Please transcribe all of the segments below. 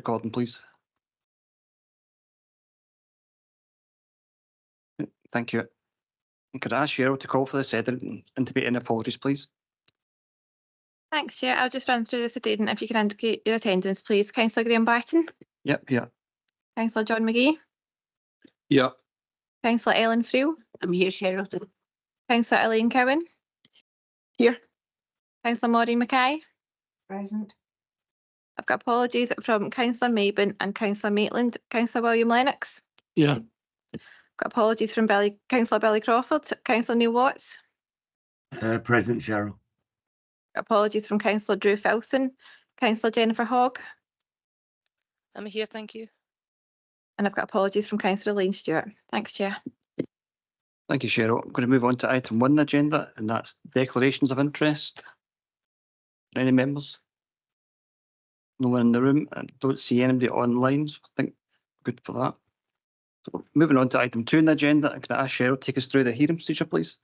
recording, please. Thank you. Could I ask Cheryl to call for the setting and to make any apologies, please? Thanks, Chair. I'll just run through this again. If you can indicate your attendance, please. Councillor Graham Barton. Yep, here. Councillor John McGee. Yep. Councillor Ellen Friel. I'm here, Cheryl. Councillor Elaine Cowan. Here. Councillor Maureen Mackay. Present. I've got apologies from Councillor Maben and Councillor Maitland. Councillor William Lennox. Yeah. Got apologies from Councillor Billy Crawford. Councillor Neil Watts. Present, Cheryl. Apologies from Councillor Drew Filson. Councillor Jennifer Hogg. I'm here, thank you. And I've got apologies from Councillor Elaine Stewart. Thanks, Chair. Thank you, Cheryl. I'm going to move on to item 1 on the agenda, and that's declarations of interest. Any members? No one in the room. I don't see anybody online, so I think good for that. So moving on to item 2 on the agenda, can I ask Cheryl to take us through the hearing procedure, please?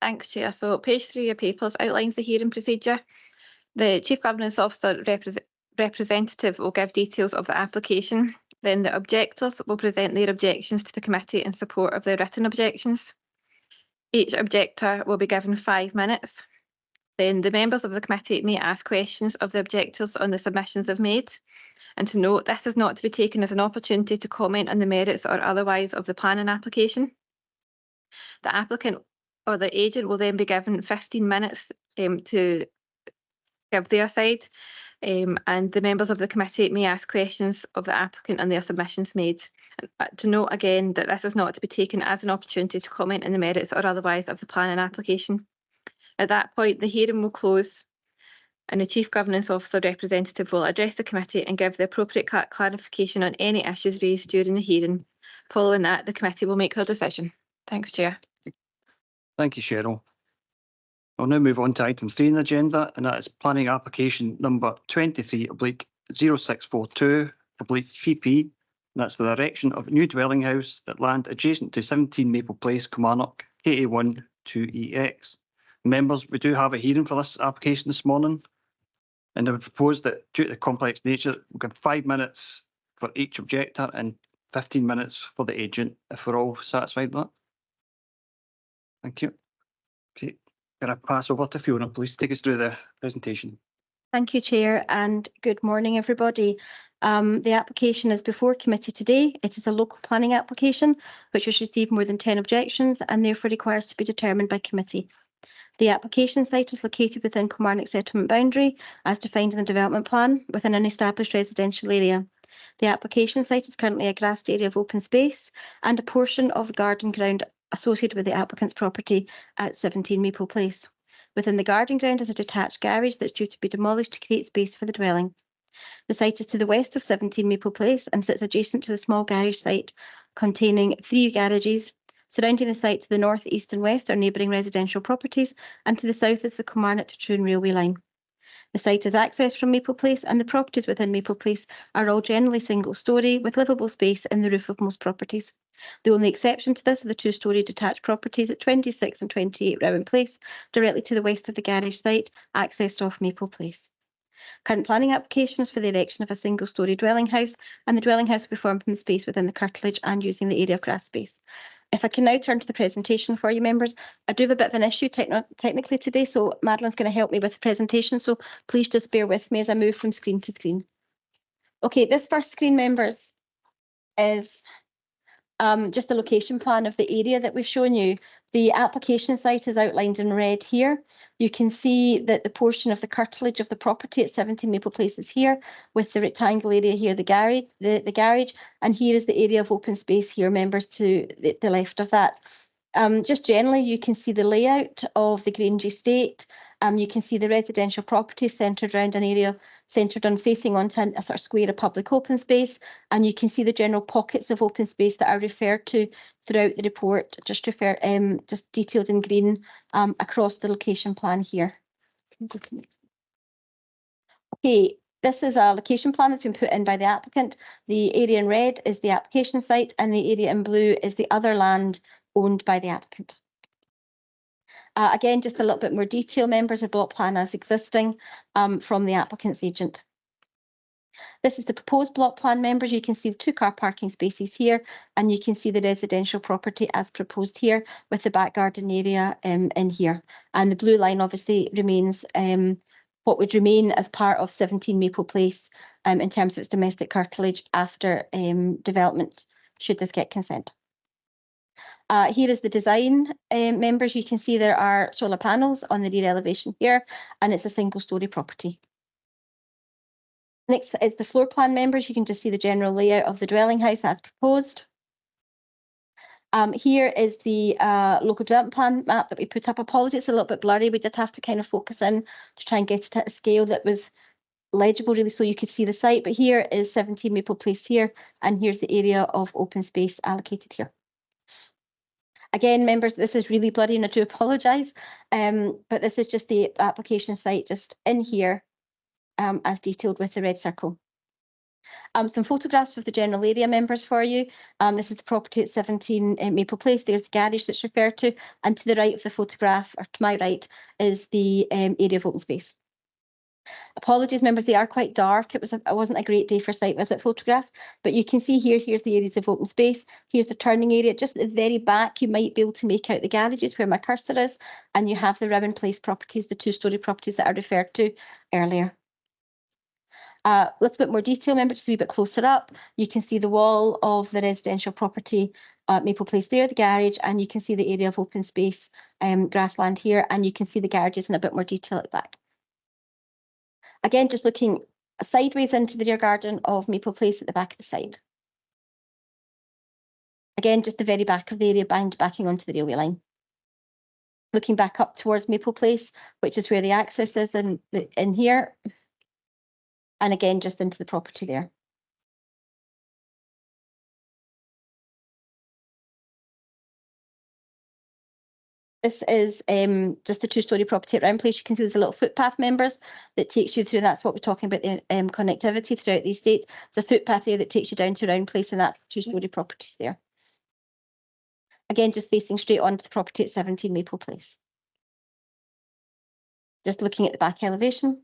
Thanks, Chair. So page 3 of your papers outlines the hearing procedure. The Chief Governance Officer representative will give details of the application. Then the objectors will present their objections to the committee in support of their written objections. Each objector will be given 5 minutes. Then the members of the committee may ask questions of the objectors on the submissions they've made. And to note, this is not to be taken as an opportunity to comment on the merits or otherwise of the planning application. The applicant or the agent will then be given 15 minutes to give their side, and the members of the committee may ask questions of the applicant on their submissions made. And to note again that this is not to be taken as an opportunity to comment on the merits or otherwise of the planning application. At that point, the hearing will close and the Chief Governance Officer representative will address the committee and give the appropriate clarification on any issues raised during the hearing. Following that, the committee will make their decision. Thanks, Chair. Thank you, Cheryl. I'll now move on to item 3 on the agenda, and that is planning application number 23/0642/PP. And that's for the erection of a new dwelling house at land adjacent to 17 Maple Place, Kilmarnock, KA1 2EX. Members, we do have a hearing for this application this morning, and I would propose that due to the complex nature, we'll give 5 minutes for each objector and 15 minutes for the agent, if we're all satisfied with that. Thank you. Okay, can I pass over to Fiona, please take us through the presentation. Thank you, Chair, and good morning, everybody. The application is before committee today. It is a local planning application which has received more than 10 objections and therefore requires to be determined by committee. The application site is located within Kilmarnock settlement boundary as defined in the development plan within an established residential area. The application site is currently a grassed area of open space and a portion of the garden ground associated with the applicant's property at 17 Maple Place. Within the garden ground is a detached garage that's due to be demolished to create space for the dwelling. The site is to the west of 17 Maple Place and sits adjacent to the small garage site containing 3 garages. Surrounding the site to the north, east and west are neighbouring residential properties, and to the south is the Kilmarnock to Troon railway line. The site is accessed from Maple Place, and the properties within Maple Place are all generally single-storey with livable space in the roof of most properties. The only exception to this are the 2-storey detached properties at 26 and 28 Rowan Place, directly to the west of the garage site, accessed off Maple Place. Current planning application is for the erection of a single-storey dwelling house, and the dwelling house will be formed from the space within the curtilage and using the area of grass space. If I can now turn to the presentation for you, members. I do have a bit of an issue technically today, so Madeline's going to help me with the presentation, so please just bear with me as I move from screen to screen. Okay, this first screen, members, is just a location plan of the area that we've shown you. The application site is outlined in red here. You can see that the portion of the curtilage of the property at 17 Maple Place is here, with the rectangle area here, the garage, and here is the area of open space here, members, to the left of that. Just generally, you can see the layout of the Grange estate. You can see the residential property centred around an area centred on facing onto a sort of square of public open space, and you can see the general pockets of open space that are referred to throughout the report, just detailed in green across the location plan here. Can go to next. Okay, this is a location plan that's been put in by the applicant. The area in red is the application site, and the area in blue is the other land owned by the applicant. Again, just a little bit more detail, members, of block plan as existing from the applicant's agent. This is the proposed block plan, members. You can see the 2 car parking spaces here, and you can see the residential property as proposed here with the back garden area in here. And the blue line obviously remains what would remain as part of 17 Maple Place in terms of its domestic curtilage after development, should this get consent. Here is the design, members. You can see there are solar panels on the rear elevation here, and it's a single-storey property. Next is the floor plan, members. You can just see the general layout of the dwelling house as proposed. Here is the local development plan map that we put up. Apologies, it's a little bit blurry. We did have to kind of focus in to try and get it at a scale that was legible, really, so you could see the site. But here is 17 Maple Place here, and here's the area of open space allocated here. Again, members, this is really blurry and I do apologise, but this is just the application site just in here as detailed with the red circle. Some photographs of the general area, members, for you. This is the property at 17 Maple Place. There's the garage that's referred to, and to the right of the photograph, or to my right, is the area of open space. Apologies, members, they are quite dark. It wasn't a great day for site visit photographs, but you can see here's the areas of open space. Here's the turning area. Just at the very back, you might be able to make out the garages where my cursor is, and you have the Ribbon Place properties, the 2-storey properties that I referred to earlier. A little bit more detail, remember, just a wee bit closer up. You can see the wall of the residential property, Maple Place there, the garage, and you can see the area of open space, grassland here, and you can see the garages in a bit more detail at the back. Again, just looking sideways into the rear garden of Maple Place at the back of the side. Again, just the very back of the area backing onto the railway line. Looking back up towards Maple Place, which is where the access is in here. And again, just into the property there. This is just a 2-storey property at Round Place. You can see there's a little footpath, members, that takes you through. That's what we're talking about, the connectivity throughout the estate. There's a footpath there that takes you down to Round Place, and that's 2-storey properties there. Again, just facing straight onto the property at 17 Maple Place. Just looking at the back elevation.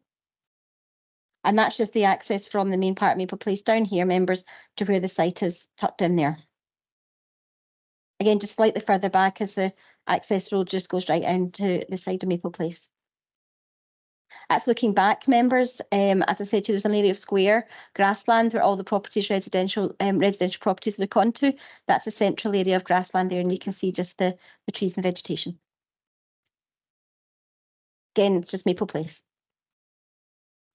And that's just the access from the main part of Maple Place down here, members, to where the site is tucked in there. Again, just slightly further back as the access road just goes right down to the side of Maple Place. That's looking back, members. As I said to you, there's an area of square grassland where all the properties, residential properties look onto. That's a central area of grassland there, and you can see just the trees and vegetation. Again, it's just Maple Place.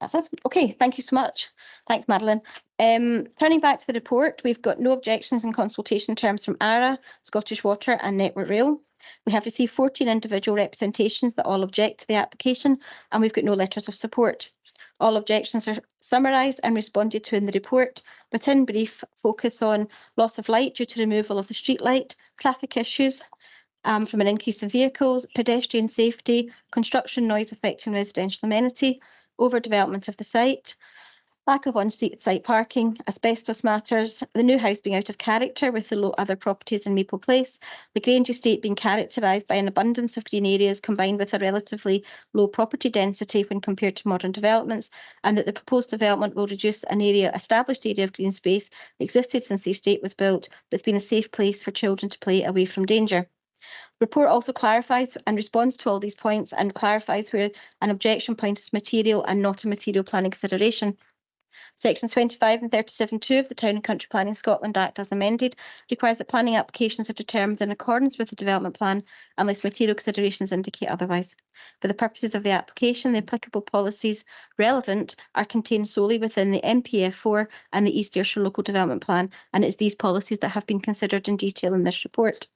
That's it. Okay, thank you so much. Thanks, Madeline. Turning back to the report, we've got no objections and consultation terms from ARA, Scottish Water and Network Rail. We have received 14 individual representations that all object to the application, and we've got no letters of support. All objections are summarised and responded to in the report, but in brief, focus on loss of light due to removal of the street light, traffic issues from an increase in vehicles, pedestrian safety, construction noise affecting residential amenity, overdevelopment of the site, lack of on-street site parking, asbestos matters, the new house being out of character with the low other properties in Maple Place, the Grange estate being characterised by an abundance of green areas combined with a relatively low property density when compared to modern developments, and that the proposed development will reduce an established area of green space that existed since the estate was built, but it's been a safe place for children to play away from danger. The report also clarifies and responds to all these points and clarifies where an objection point is material and not a material planning consideration. Sections 25 and 37(2) of the Town and Country Planning Scotland Act as amended requires that planning applications are determined in accordance with the development plan unless material considerations indicate otherwise. For the purposes of the application, the applicable policies relevant are contained solely within the MPF4 and the East Ayrshire Local Development Plan, and it's these policies that have been considered in detail in this report.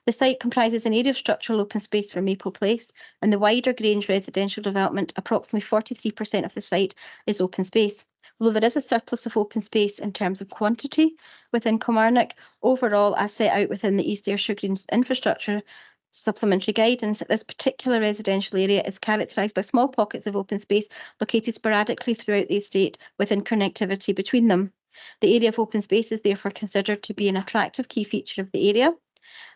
The site comprises an area of structural open space for Maple Place, and the wider Grange residential development, approximately 43% of the site is open space. Although there is a surplus of open space in terms of quantity within Kilmarnock, overall, as set out within the East Ayrshire Green Infrastructure Supplementary Guidance, this particular residential area is characterised by small pockets of open space located sporadically throughout the estate within connectivity between them. The area of open space is therefore considered to be an attractive key feature of the area.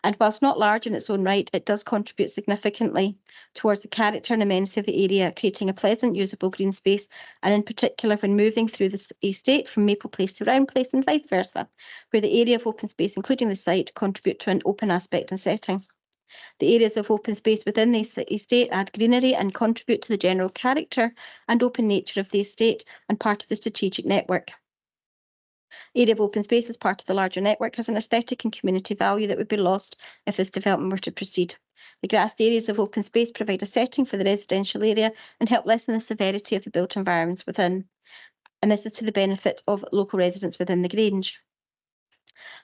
And whilst not large in its own right, it does contribute significantly towards the character and amenity of the area, creating a pleasant, usable green space, and in particular when moving through the estate from Maple Place to Round Place and vice versa, where the area of open space, including the site, contribute to an open aspect and setting. The areas of open space within the estate add greenery and contribute to the general character and open nature of the estate and part of the strategic network. Area of open space as part of the larger network has an aesthetic and community value that would be lost if this development were to proceed. The grassed areas of open space provide a setting for the residential area and help lessen the severity of the built environments within. And this is to the benefit of local residents within the Grange.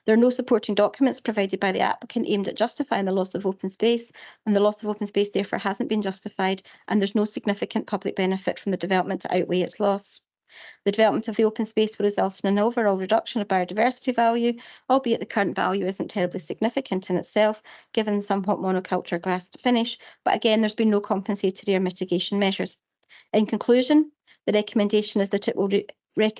There are no supporting documents provided by the applicant aimed at justifying the loss of open space, and the loss of open space therefore hasn't been justified, and there's no significant public benefit from the development to outweigh its loss. The development of the open space will result in an overall reduction of biodiversity value, albeit the current value isn't terribly significant in itself, given the somewhat monoculture glassed finish, but again, there's been no compensatory or mitigation measures. In conclusion, the recommendation is that it will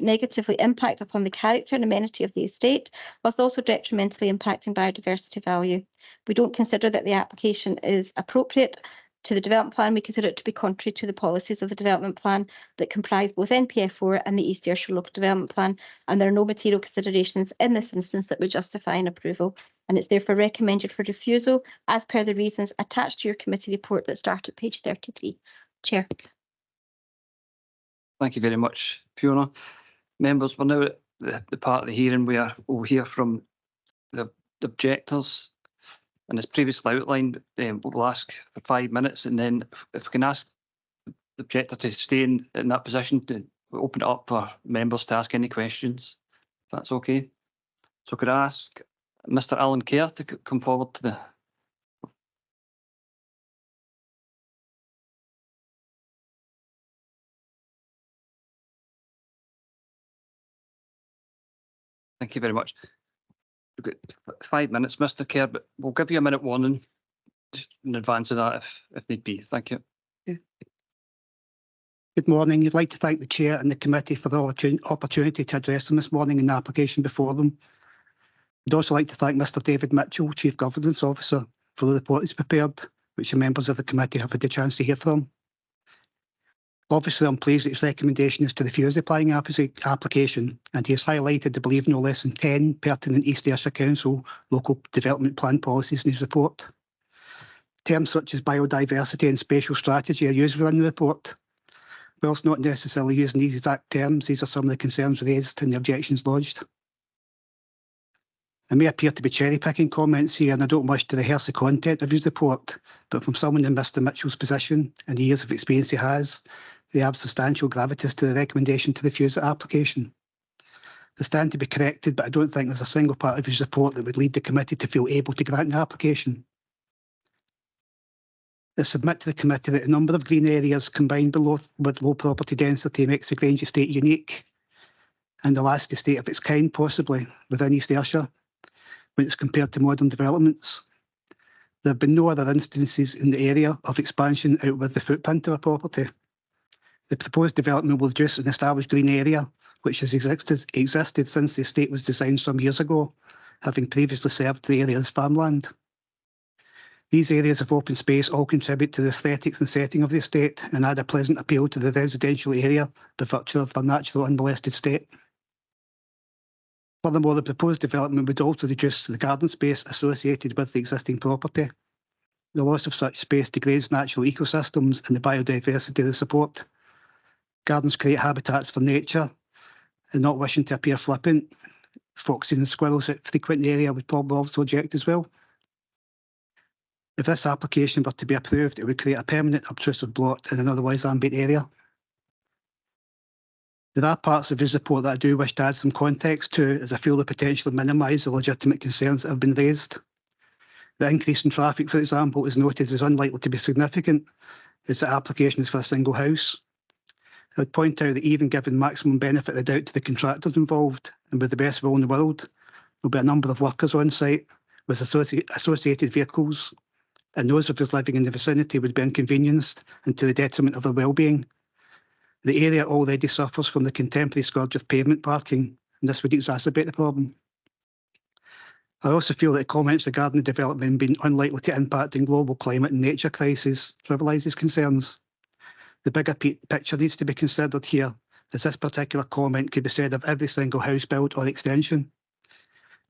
negatively impact upon the character and amenity of the estate, whilst also detrimentally impacting biodiversity value. We don't consider that the application is appropriate to the development plan. We consider it to be contrary to the policies of the development plan that comprise both NPF4 and the East Ayrshire Local Development Plan, and there are no material considerations in this instance that would justify an approval, and it's therefore recommended for refusal as per the reasons attached to your committee report that start at page 33. Chair. Thank you very much, Fiona. Members, we're now at the part of the hearing where we'll hear from the objectors. And as previously outlined, we'll ask for 5 minutes, and then if we can ask the objector to stay in that position, to open it up for members to ask any questions, if that's okay. So could I ask Mr. Alan Kerr to come forward to the... Thank you very much. We've got 5 minutes, Mr. Kerr, but we'll give you a minute warning in advance of that if need be. Thank you. Good morning. I'd like to thank the Chair and the committee for the opportunity to address them this morning in the application before them. I'd also like to thank Mr. David Mitchell, Chief Governance Officer, for the report he's prepared, which the members of the committee have had the chance to hear from. Obviously, I'm pleased that his recommendation is to refuse the planning application, and he has highlighted, I believe, no less than 10 pertinent East Ayrshire Council local development plan policies in his report. Terms such as biodiversity and spatial strategy are used within the report. Whilst not necessarily using these exact terms, these are some of the concerns raised and the objections lodged. I may appear to be cherry-picking comments here, and I don't wish to rehearse the content of his report, but from someone in Mr. Mitchell's position and the years of experience he has, they have substantial gravitas to the recommendation to refuse the application. They stand to be corrected, but I don't think there's a single part of his report that would lead the committee to feel able to grant the application. I submit to the committee that the number of green areas combined with low property density makes the Grange estate unique, and the last estate of its kind possibly within East Ayrshire when it's compared to modern developments. There have been no other instances in the area of expansion out with the footprint of a property. The proposed development will reduce an established green area which has existed since the estate was designed some years ago, having previously served the area as farmland. These areas of open space all contribute to the aesthetics and setting of the estate and add a pleasant appeal to the residential area by virtue of their natural unmolested state. Furthermore, the proposed development would also reduce the garden space associated with the existing property. The loss of such space degrades natural ecosystems and the biodiversity they support. Gardens create habitats for nature, and not wishing to appear flippant, foxes and squirrels that frequent the area would probably also object as well. If this application were to be approved, it would create a permanent obtrusive blot in an otherwise ambient area. There are parts of his report that I do wish to add some context to, as I feel they potentially minimise the legitimate concerns that have been raised. The increase in traffic, for example, is noted as unlikely to be significant, as the application is for a single house. I would point out that even given maximum benefit of the doubt to the contractors involved, and with the best will in the world, there will be a number of workers on site with associated vehicles, and those of us living in the vicinity would be inconvenienced and to the detriment of their well-being. The area already suffers from the contemporary scourge of pavement parking, and this would exacerbate the problem. I also feel that the comments regarding the development being unlikely to impact on global climate and nature crisis trivialises concerns. The bigger picture needs to be considered here, as this particular comment could be said of every single house build or extension.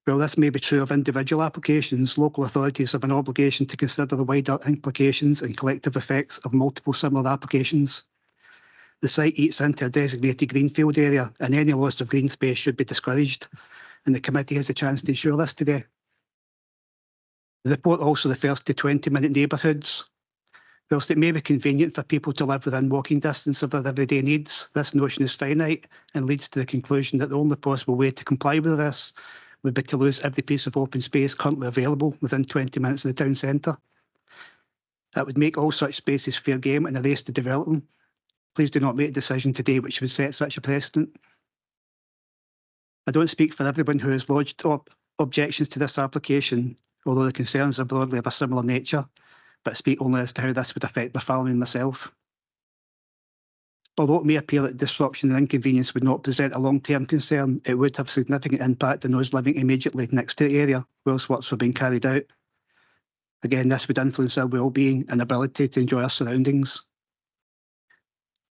While this may be true of individual applications, local authorities have an obligation to consider the wider implications and collective effects of multiple similar applications. The site eats into a designated greenfield area, and any loss of green space should be discouraged, and the committee has a chance to ensure this today. The report also refers to 20-minute neighbourhoods. Whilst it may be convenient for people to live within walking distance of their everyday needs, this notion is finite and leads to the conclusion that the only possible way to comply with this would be to lose every piece of open space currently available within 20 minutes of the town centre. That would make all such spaces fair game in a race to develop them. Please do not make a decision today which would set such a precedent. I don't speak for everyone who has lodged objections to this application, although the concerns are broadly of a similar nature, but speak only as to how this would affect my family and myself. Although it may appear that disruption and inconvenience would not present a long-term concern, it would have significant impact on those living immediately next to the area whilst works were being carried out. Again, this would influence our well-being and ability to enjoy our surroundings.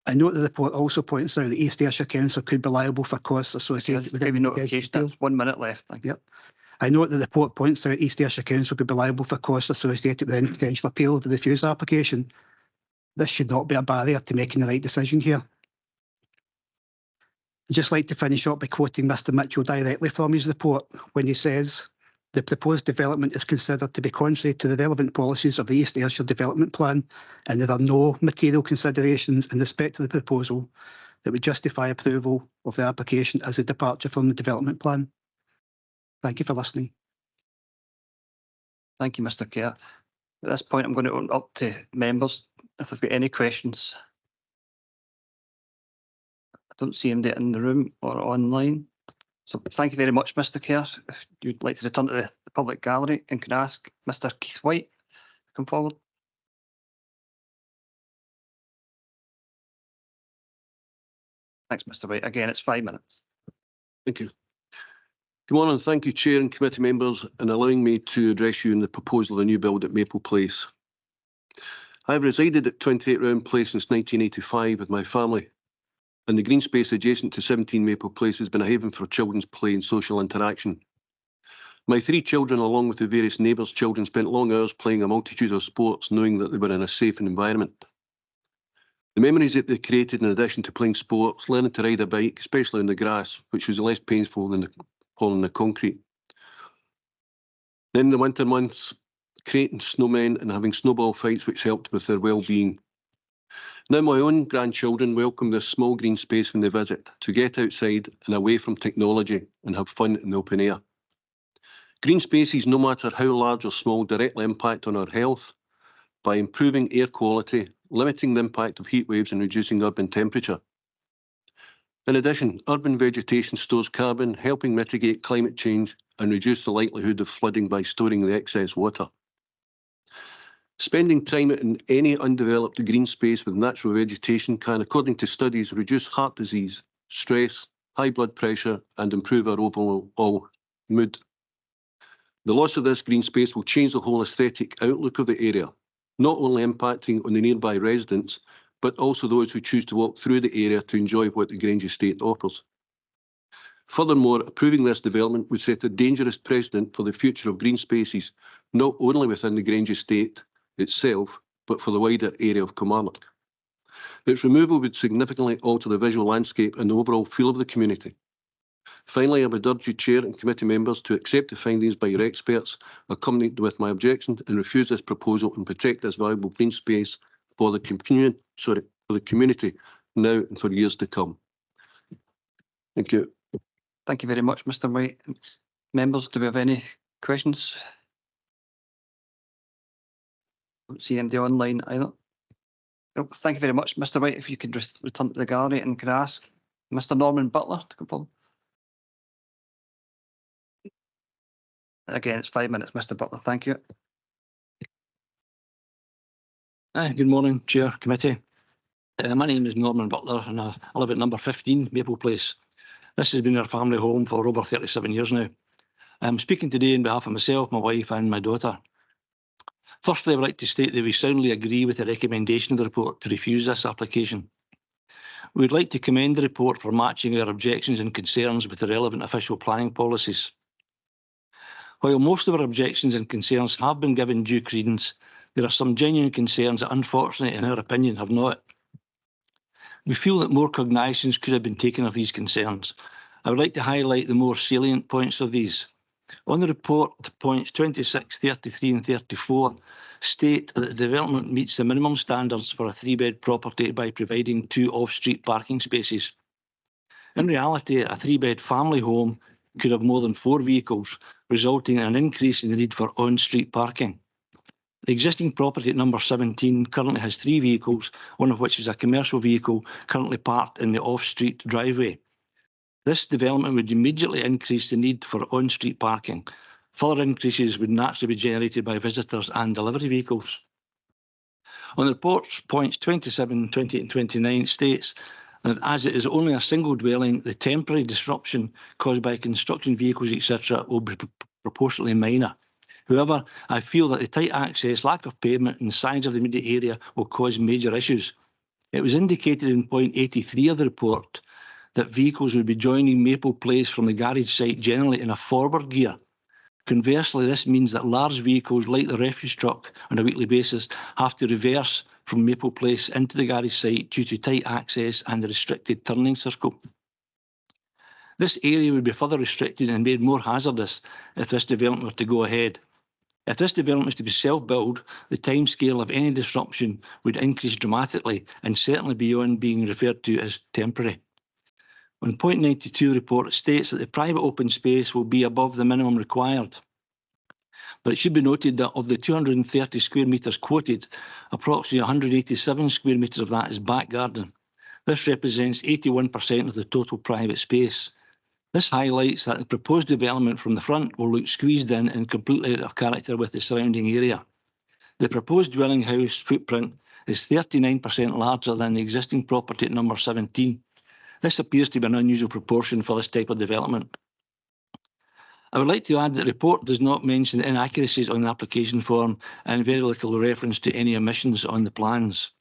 I note the report also points out that East Ayrshire Council could be liable for costs associated with Maybe any notification. That's 1 minute left. Thank you. Yep. I note that the report points out East Ayrshire Council could be liable for costs associated with any potential appeal of the refuse application. This should not be a barrier to making the right decision here. I'd just like to finish up by quoting Mr Mitchell directly from his report when he says, "The proposed development is considered to be contrary to the relevant policies of the East Ayrshire Development Plan, and there are no material considerations in respect to the proposal that would justify approval of the application as a departure from the development plan." Thank you for listening. Thank you, Mr Kerr. At this point, I'm going to open up to members if they've got any questions. I don't see anybody in the room or online. So thank you very much, Mr Kerr. If you'd like to return to the public gallery, and can I ask Mr Keith White to come forward? Thanks, Mr White. Again, it's 5 minutes. Thank you. Good morning. Thank you, Chair and committee members, in allowing me to address you on the proposal of a new build at Maple Place. I have resided at 28 Round Place since 1985 with my family, and the green space adjacent to 17 Maple Place has been a haven for children's play and social interaction. My 3 children, along with the various neighbours' children, spent long hours playing a multitude of sports, knowing that they were in a safe environment. The memories that they created, in addition to playing sports, learning to ride a bike, especially on the grass, which was less painful than falling on the concrete. Then the winter months, creating snowmen and having snowball fights, which helped with their well-being. Now my own grandchildren welcome this small green space when they visit, to get outside and away from technology and have fun in the open air. Green spaces, no matter how large or small, directly impact on our health by improving air quality, limiting the impact of heat waves and reducing urban temperature. In addition, urban vegetation stores carbon, helping mitigate climate change and reduce the likelihood of flooding by storing the excess water. Spending time in any undeveloped green space with natural vegetation can, according to studies, reduce heart disease, stress, high blood pressure, and improve our overall mood. The loss of this green space will change the whole aesthetic outlook of the area, not only impacting on the nearby residents, but also those who choose to walk through the area to enjoy what the Grange Estate offers. Furthermore, approving this development would set a dangerous precedent for the future of green spaces, not only within the Grange Estate itself, but for the wider area of Kilmarnock. Its removal would significantly alter the visual landscape and the overall feel of the community. Finally, I would urge you, Chair and committee members, to accept the findings by your experts, accompanied with my objection, and refuse this proposal and protect this valuable green space for the community now and for years to come. Thank you. Thank you very much, Mr White. Members, do we have any questions? I don't see anybody online either. Well, thank you very much, Mr White. If you could just return to the gallery, and could I ask Mr Norman Butler to come forward? Again, it's 5 minutes, Mr Butler. Thank you. Good morning, Chair, Committee. My name is Norman Butler, and I live at number 15 Maple Place. This has been our family home for over 37 years now. I'm speaking today on behalf of myself, my wife and my daughter. Firstly, I would like to state that we soundly agree with the recommendation of the report to refuse this application. We would like to commend the report for matching our objections and concerns with the relevant official planning policies. While most of our objections and concerns have been given due credence, there are some genuine concerns that, unfortunately, in our opinion, have not. We feel that more cognizance could have been taken of these concerns. I would like to highlight the more salient points of these. On the report, points 26, 33 and 34 state that the development meets the minimum standards for a 3-bed property by providing 2 off-street parking spaces. In reality, a 3-bed family home could have more than 4 vehicles, resulting in an increase in the need for on-street parking. The existing property at number 17 currently has 3 vehicles, one of which is a commercial vehicle currently parked in the off-street driveway. This development would immediately increase the need for on-street parking. Further increases would naturally be generated by visitors and delivery vehicles. On the report's points 27, 28 and 29 states that as it is only a single dwelling, the temporary disruption caused by construction vehicles, etc. will be proportionally minor. However, I feel that the tight access, lack of pavement and size of the immediate area will cause major issues. It was indicated in point 83 of the report that vehicles would be joining Maple Place from the garage site generally in a forward gear. Conversely, this means that large vehicles like the refuse truck on a weekly basis have to reverse from Maple Place into the garage site due to tight access and the restricted turning circle. This area would be further restricted and made more hazardous if this development were to go ahead. If this development is to be self-built, the timescale of any disruption would increase dramatically and certainly beyond being referred to as temporary. On point 92 report, it states that the private open space will be above the minimum required. But it should be noted that of the 230 square metres quoted, approximately 187 square metres of that is back garden. This represents 81% of the total private space. This highlights that the proposed development from the front will look squeezed in and completely out of character with the surrounding area. The proposed dwelling house footprint is 39% larger than the existing property at number 17. This appears to be an unusual proportion for this type of development. I would like to add that the report does not mention inaccuracies on the application form and very little reference to any omissions on the plans.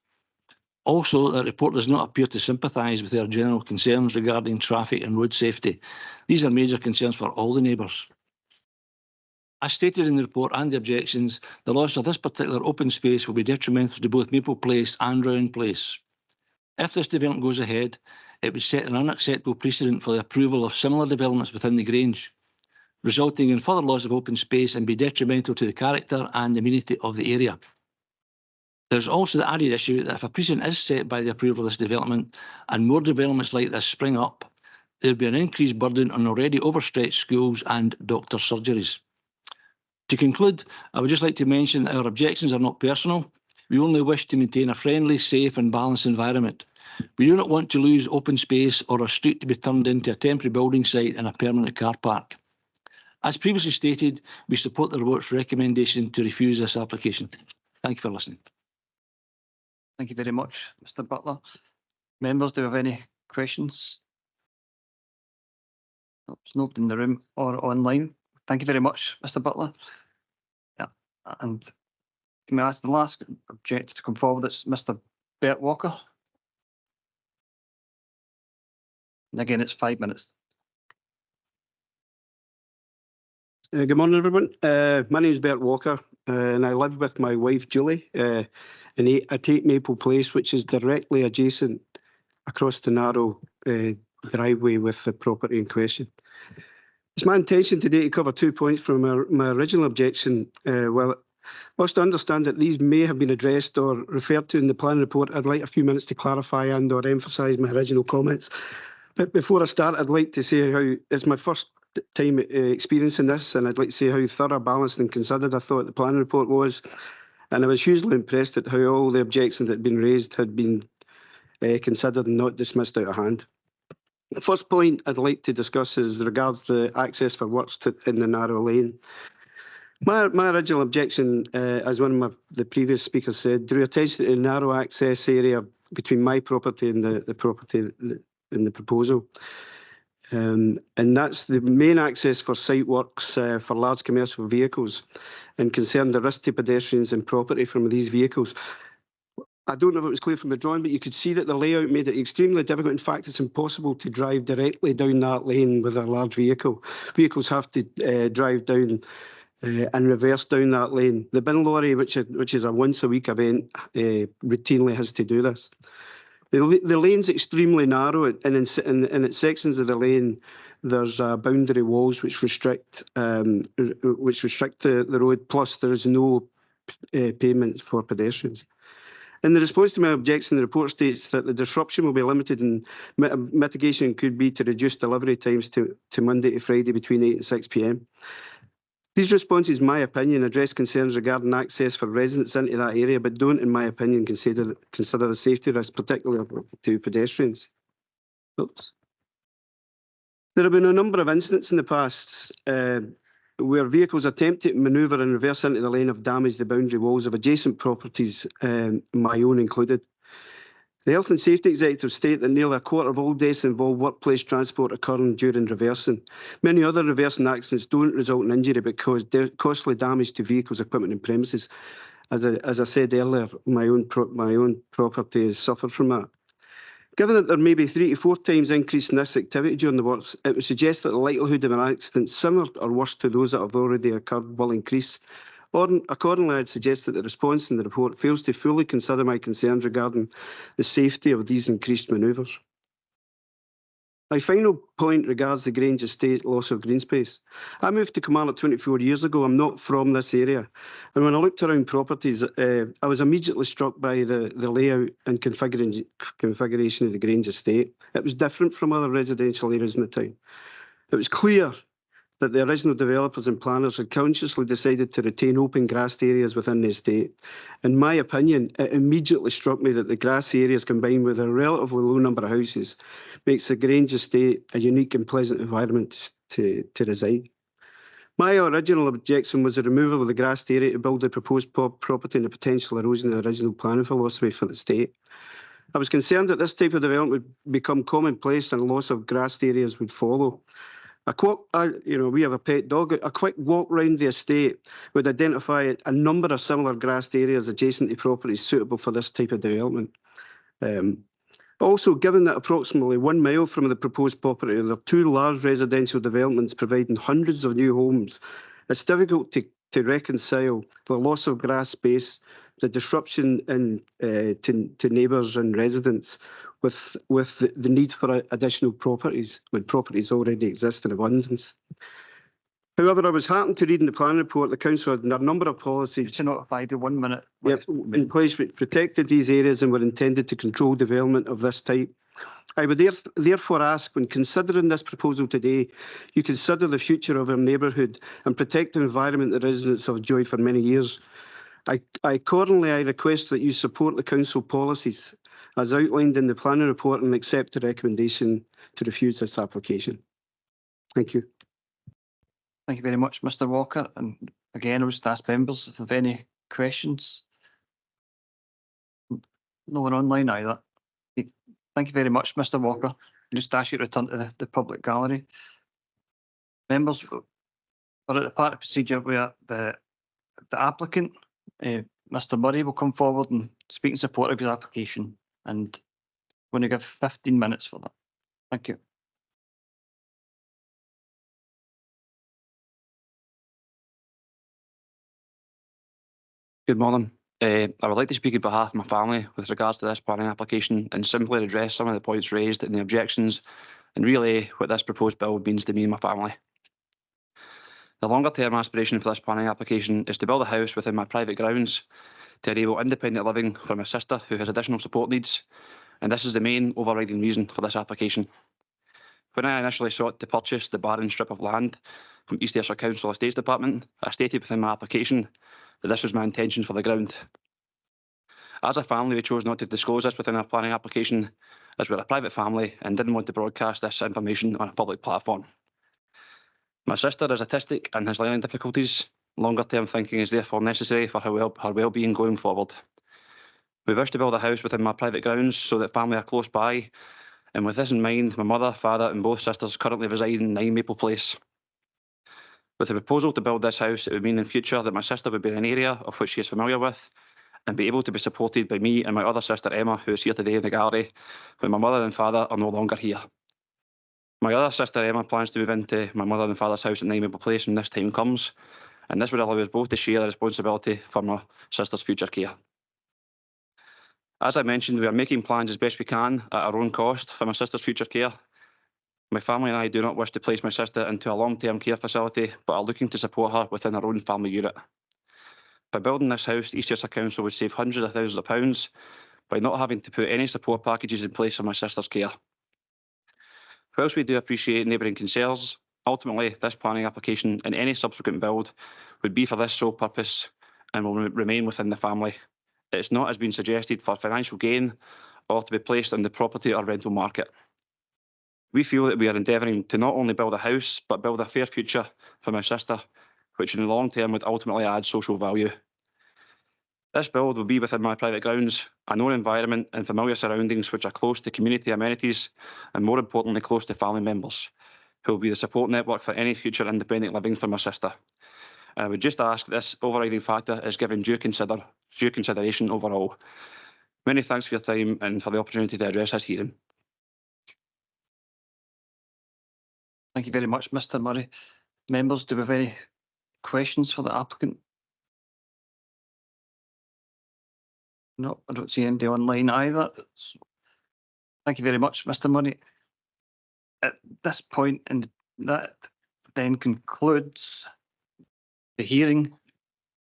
Also, the report does not appear to sympathise with our general concerns regarding traffic and road safety. These are major concerns for all the neighbours. As stated in the report and the objections, the loss of this particular open space will be detrimental to both Maple Place and Round Place. If this development goes ahead, it would set an unacceptable precedent for the approval of similar developments within the Grange, resulting in further loss of open space and be detrimental to the character and amenity of the area. There's also the added issue that if a precedent is set by the approval of this development and more developments like this spring up, there will be an increased burden on already overstretched schools and doctor surgeries. To conclude, I would just like to mention that our objections are not personal. We only wish to maintain a friendly, safe and balanced environment. We do not want to lose open space or a street to be turned into a temporary building site and a permanent car park. As previously stated, we support the report's recommendation to refuse this application. Thank you for listening. Thank you very much, Mr. Butler. Members, do you have any questions? No, there's nobody in the room or online. Thank you very much, Mr. Butler. Yeah, and can I ask the last objector to come forward? It's Mr. Bert Walker. And again, it's 5 minutes. Good morning, everyone. My name is Bert Walker, and I live with my wife, Julie, at 8 Maple Place, which is directly adjacent across the narrow driveway with the property in question. It's my intention today to cover 2 points from my original objection. Whilst I understand that these may have been addressed or referred to in the plan report, I'd like a few minutes to clarify and or emphasise my original comments. But before I start, I'd like to say how it's my first time experiencing this, and I'd like to say how thorough, balanced and considered I thought the plan report was. And I was hugely impressed at how all the objections that had been raised had been considered and not dismissed out of hand. The first point I'd like to discuss is regards the access for works in the narrow lane. My original objection, as one of the previous speakers said, drew attention to the narrow access area between my property and the property in the proposal. And that's the main access for site works for large commercial vehicles and concern the risk to pedestrians and property from these vehicles. I don't know if it was clear from the drawing, but you could see that the layout made it extremely difficult. In fact, it's impossible to drive directly down that lane with a large vehicle. Vehicles have to drive down and reverse down that lane. The bin lorry, which is a once-a-week event, routinely has to do this. The lane's extremely narrow, and in its sections of the lane, there's boundary walls which restrict the road. Plus, there is no pavement for pedestrians. In the response to my objection, the report states that the disruption will be limited and mitigation could be to reduce delivery times to Monday to Friday between 8 and 6 p.m. These responses, in my opinion, address concerns regarding access for residents into that area, but don't, in my opinion, consider the safety risk, particularly to pedestrians. Oops. There have been a number of incidents in the past where vehicles attempting to manoeuvre and reverse into the lane have damaged the boundary walls of adjacent properties, my own included. The Health and Safety Executives state that nearly a quarter of all deaths involve workplace transport occurring during reversing. Many other reversing accidents don't result in injury but cause costly damage to vehicles, equipment and premises. As I said earlier, my own property has suffered from that. Given that there may be 3 to 4 times increase in this activity during the works, it would suggest that the likelihood of an accident similar or worse to those that have already occurred will increase. Accordingly, I'd suggest that the response in the report fails to fully consider my concerns regarding the safety of these increased manoeuvres. My final point regards the Grange Estate loss of green space. I moved to Kilmarnock 24 years ago. I'm not from this area. And when I looked around properties, I was immediately struck by the layout and configuration of the Grange Estate. It was different from other residential areas in the town. It was clear that the original developers and planners had consciously decided to retain open grassed areas within the estate. In my opinion, it immediately struck me that the grassy areas combined with a relatively low number of houses makes the Grange Estate a unique and pleasant environment to reside. My original objection was the removal of the grassed area to build the proposed property and the potential erosion of the original planning philosophy for the estate. I was concerned that this type of development would become commonplace and loss of grassed areas would follow. We have a pet dog. A quick walk round the estate would identify a number of similar grassed areas adjacent to properties suitable for this type of development. Also, given that approximately 1 mile from the proposed property, there are 2 large residential developments providing hundreds of new homes, it's difficult to reconcile the loss of grass space, the disruption to neighbours and residents with the need for additional properties when properties already exist in abundance. However, I was heartened to read in the planning report the council had a number of policies To notify the 1 minute. in place which protected these areas and were intended to control development of this type. I would therefore ask, when considering this proposal today, you consider the future of our neighbourhood and protect the environment the residents have enjoyed for many years. Accordingly, I request that you support the council policies as outlined in the planning report and accept the recommendation to refuse this application. Thank you. Thank you very much, Mr. Walker. And again, I was to ask members if they have any questions. No one online either. Thank you very much, Mr. Walker. I'll just ask you to return to the public gallery. Members, we're at the part of procedure where the applicant, Mr. Murray, will come forward and speak in support of his application. And I'm going to give 15 minutes for that. Thank you. Good morning. I would like to speak on behalf of my family with regards to this planning application and simply address some of the points raised in the objections and relay what this proposed bill means to me and my family. The longer term aspiration for this planning application is to build a house within my private grounds to enable independent living for my sister who has additional support needs, and this is the main overriding reason for this application. When I initially sought to purchase the barren strip of land from East Ayrshire Council Estates Department, I stated within my application that this was my intention for the ground. As a family, we chose not to disclose this within our planning application as we're a private family and didn't want to broadcast this information on a public platform. My sister is autistic and has learning difficulties. Longer term thinking is therefore necessary for her well-being going forward. We wish to build a house within my private grounds so that family are close by And with this in mind, my mother, father and both sisters currently reside in 9 Maple Place. With the proposal to build this house, it would mean in future that my sister would be in an area of which she is familiar with and be able to be supported by me and my other sister Emma, who is here today in the gallery, when my mother and father are no longer here. My other sister Emma plans to move into my mother and father's house at 9 Maple Place when this time comes, and this would allow us both to share the responsibility for my sister's future care. As I mentioned, we are making plans as best we can at our own cost for my sister's future care. My family and I do not wish to place my sister into a long-term care facility, but are looking to support her within our own family unit. By building this house, East Ayrshire Council would save hundreds of thousands of pounds by not having to put any support packages in place for my sister's care. Whilst we do appreciate neighbouring concerns, ultimately this planning application and any subsequent build would be for this sole purpose and will remain within the family. It is not as been suggested for financial gain or to be placed on the property or rental market. We feel that we are endeavouring to not only build a house, but build a fair future for my sister, which in the long term would ultimately add social value. This build will be within my private grounds, a known environment and familiar surroundings which are close to community amenities and more importantly close to family members, who will be the support network for any future independent living for my sister. And I would just ask this overriding factor is given due consideration overall. Many thanks for your time and for the opportunity to address this hearing. Thank you very much, Mr. Murray. Members, do we have any questions for the applicant? No, I don't see anybody online either. Thank you very much, Mr. Murray. At this point, and that then concludes the hearing,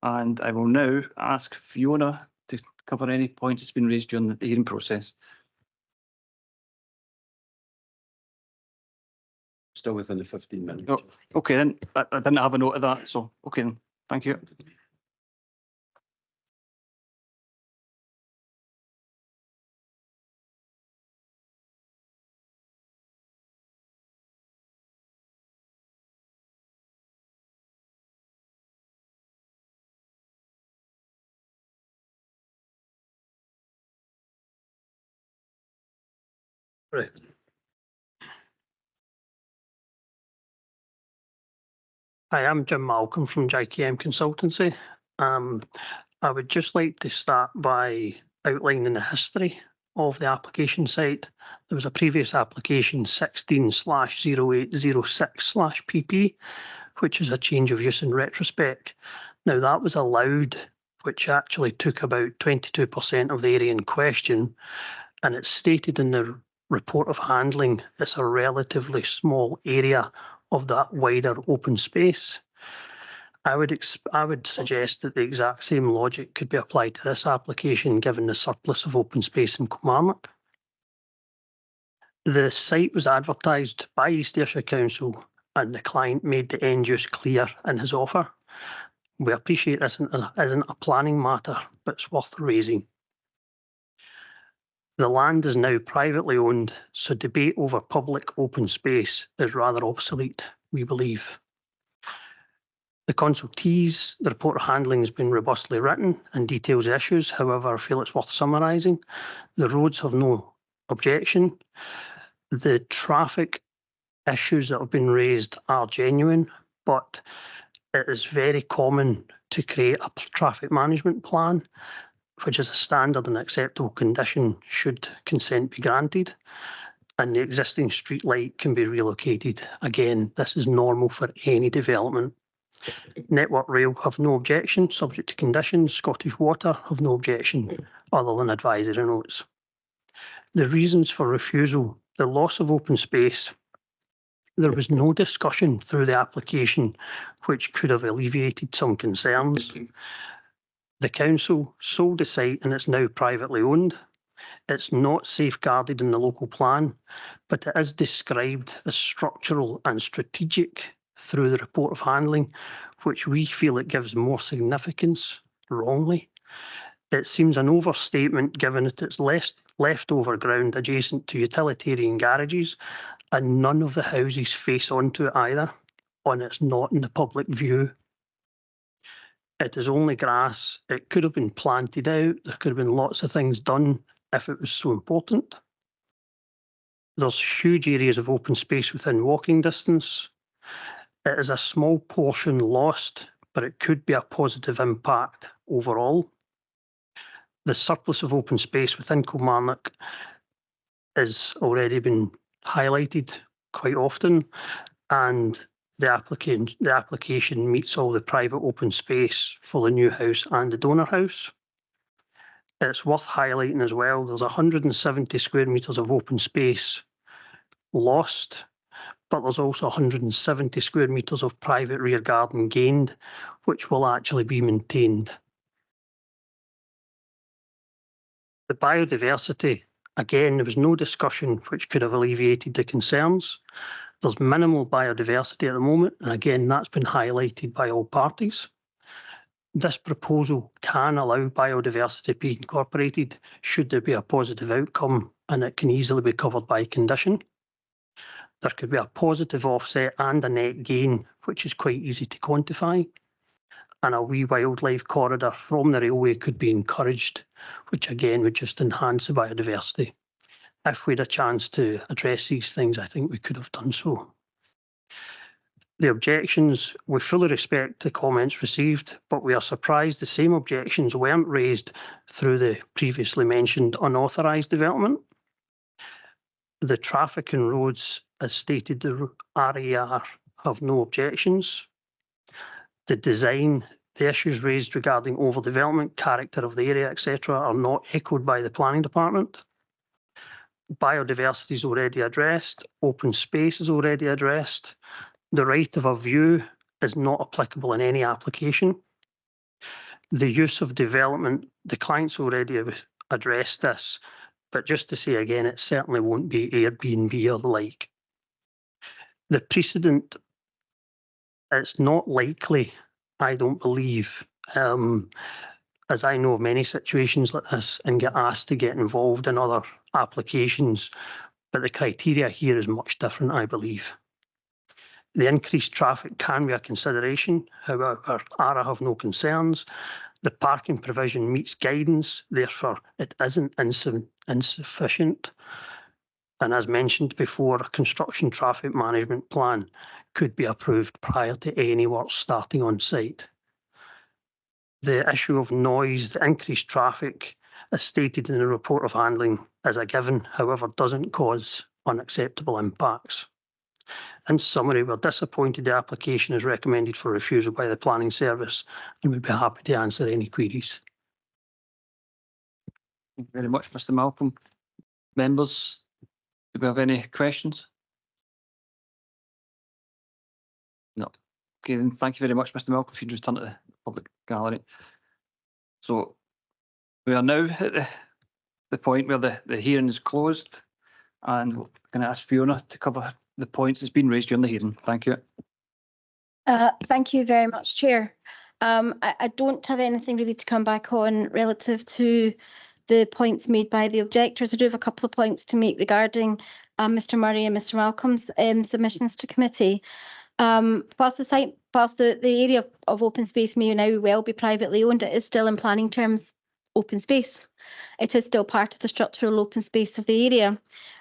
and I will now ask Fiona to cover any points that's been raised during the hearing process. Still within the 15 minutes. Oh, okay, then I didn't have a note of that, so okay then. Thank you. Right. Hi, I'm Jim Malcolm from JKM Consultancy. I would just like to start by outlining the history of the application site. There was a previous application 16/0806/PP, which is a change of use in retrospect. Now that was allowed, which actually took about 22% of the area in question, and it's stated in the report of handling it's a relatively small area of that wider open space. I would suggest that the exact same logic could be applied to this application given the surplus of open space in Kilmarnock. The site was advertised by East Ayrshire Council and the client made the end use clear in his offer. We appreciate this isn't a planning matter, but it's worth raising. The land is now privately owned, so debate over public open space is rather obsolete, we believe. The consultees, the report of handling has been robustly written and details the issues, however, I feel it's worth summarising. The roads have no objection. The traffic issues that have been raised are genuine, but it is very common to create a traffic management plan, which is a standard and acceptable condition should consent be granted, and the existing street light can be relocated. Again, this is normal for any development. Network Rail have no objection, subject to conditions. Scottish Water have no objection, other than advisory notes. The reasons for refusal: the loss of open space. There was no discussion through the application which could have alleviated some concerns. The council sold the site and it's now privately owned. It's not safeguarded in the local plan, but it is described as structural and strategic through the report of handling, which we feel it gives more significance wrongly. It seems an overstatement given that it's leftover ground adjacent to utilitarian garages and none of the houses face onto it either, and it's not in the public view. It is only grass. It could have been planted out. There could have been lots of things done if it was so important. There's huge areas of open space within walking distance. It is a small portion lost, but it could be a positive impact overall. The surplus of open space within Kilmarnock has already been highlighted quite often, and the application meets all the private open space for the new house and the donor house. It's worth highlighting as well, there's 170 square metres of open space lost, but there's also 170 square metres of private rear garden gained, which will actually be maintained. The biodiversity, again, there was no discussion which could have alleviated the concerns. There's minimal biodiversity at the moment, and again, that's been highlighted by all parties. This proposal can allow biodiversity to be incorporated should there be a positive outcome, and it can easily be covered by condition. There could be a positive offset and a net gain, which is quite easy to quantify. And a wee wildlife corridor from the railway could be encouraged, which again would just enhance the biodiversity. If we had a chance to address these things, I think we could have done so. The objections, we fully respect the comments received, but we are surprised the same objections weren't raised through the previously mentioned unauthorised development. The traffic and roads, as stated, the RAR have no objections. The design, the issues raised regarding overdevelopment, character of the area, etc., are not echoed by the planning department. Biodiversity is already addressed. Open space is already addressed. The right of a view is not applicable in any application. The use of development, the client's already addressed this, but just to say again, it certainly won't be Airbnb or the like. The precedent, it's not likely, I don't believe, as I know of many situations like this and get asked to get involved in other applications, but the criteria here is much different, I believe. The increased traffic can be a consideration, however, ARA have no concerns. The parking provision meets guidance, therefore it isn't insufficient. And as mentioned before, a construction traffic management plan could be approved prior to any work starting on site. The issue of noise, the increased traffic, as stated in the report of handling, is a given, however, doesn't cause unacceptable impacts. In summary, we're disappointed the application is recommended for refusal by the Planning Service, and we'd be happy to answer any queries. Thank you very much, Mr. Malcolm. Members, do we have any questions? No. Okay, then thank you very much, Mr. Malcolm, if you'd return to the public gallery. So we are now at the point where the hearing is closed, and we're going to ask Fiona to cover the points that's been raised during the hearing. Thank you. Thank you very much, Chair. I don't have anything really to come back on relative to the points made by the objectors. I do have a couple of points to make regarding Mr. Murray and Mr. Malcolm's submissions to committee. Whilst the area of open space may now well be privately owned, it is still in planning terms open space. It is still part of the structural open space of the area.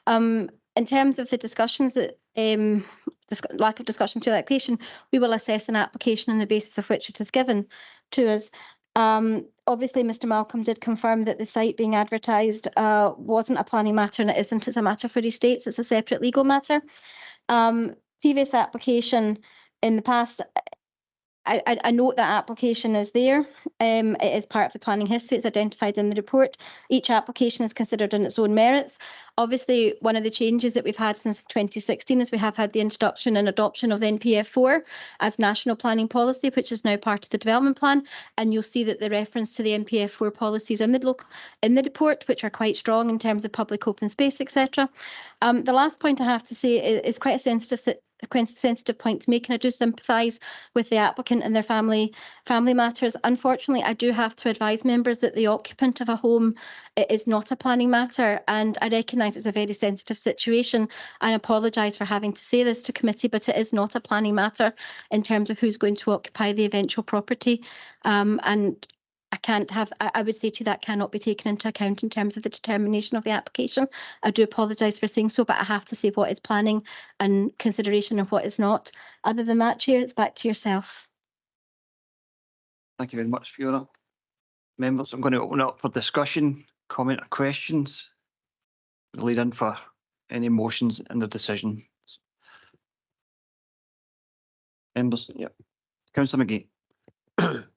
In terms of the discussions that lack of discussion to the application, we will assess an application on the basis of which it is given to us. Obviously, Mr. Malcolm did confirm that the site being advertised wasn't a planning matter, and it isn't. It's a matter for estates. It's a separate legal matter. Previous application in the past, I note that application is there. It is part of the planning history. It's identified in the report. Each application is considered on its own merits. Obviously, one of the changes that we've had since 2016 is we have had the introduction and adoption of NPF4 as national planning policy, which is now part of the development plan. And you'll see that the reference to the NPF4 policies in the report, which are quite strong in terms of public open space, etc. The last point I have to say is quite a sensitive point to make, and I do sympathise with the applicant and their family matters. Unfortunately, I do have to advise members that the occupant of a home is not a planning matter, and I recognise it's a very sensitive situation. I apologise for having to say this to committee, but it is not a planning matter in terms of who's going to occupy the eventual property. And I would say to you that cannot be taken into account in terms of the determination of the application. I do apologise for saying so, but I have to say what is planning and consideration of what is not. Other than that, Chair, it's back to yourself. Thank you very much, Fiona. Members, I'm going to open it up for discussion, comment or questions. Lead in for any motions in the decision. Members, yep. Councillor McGee.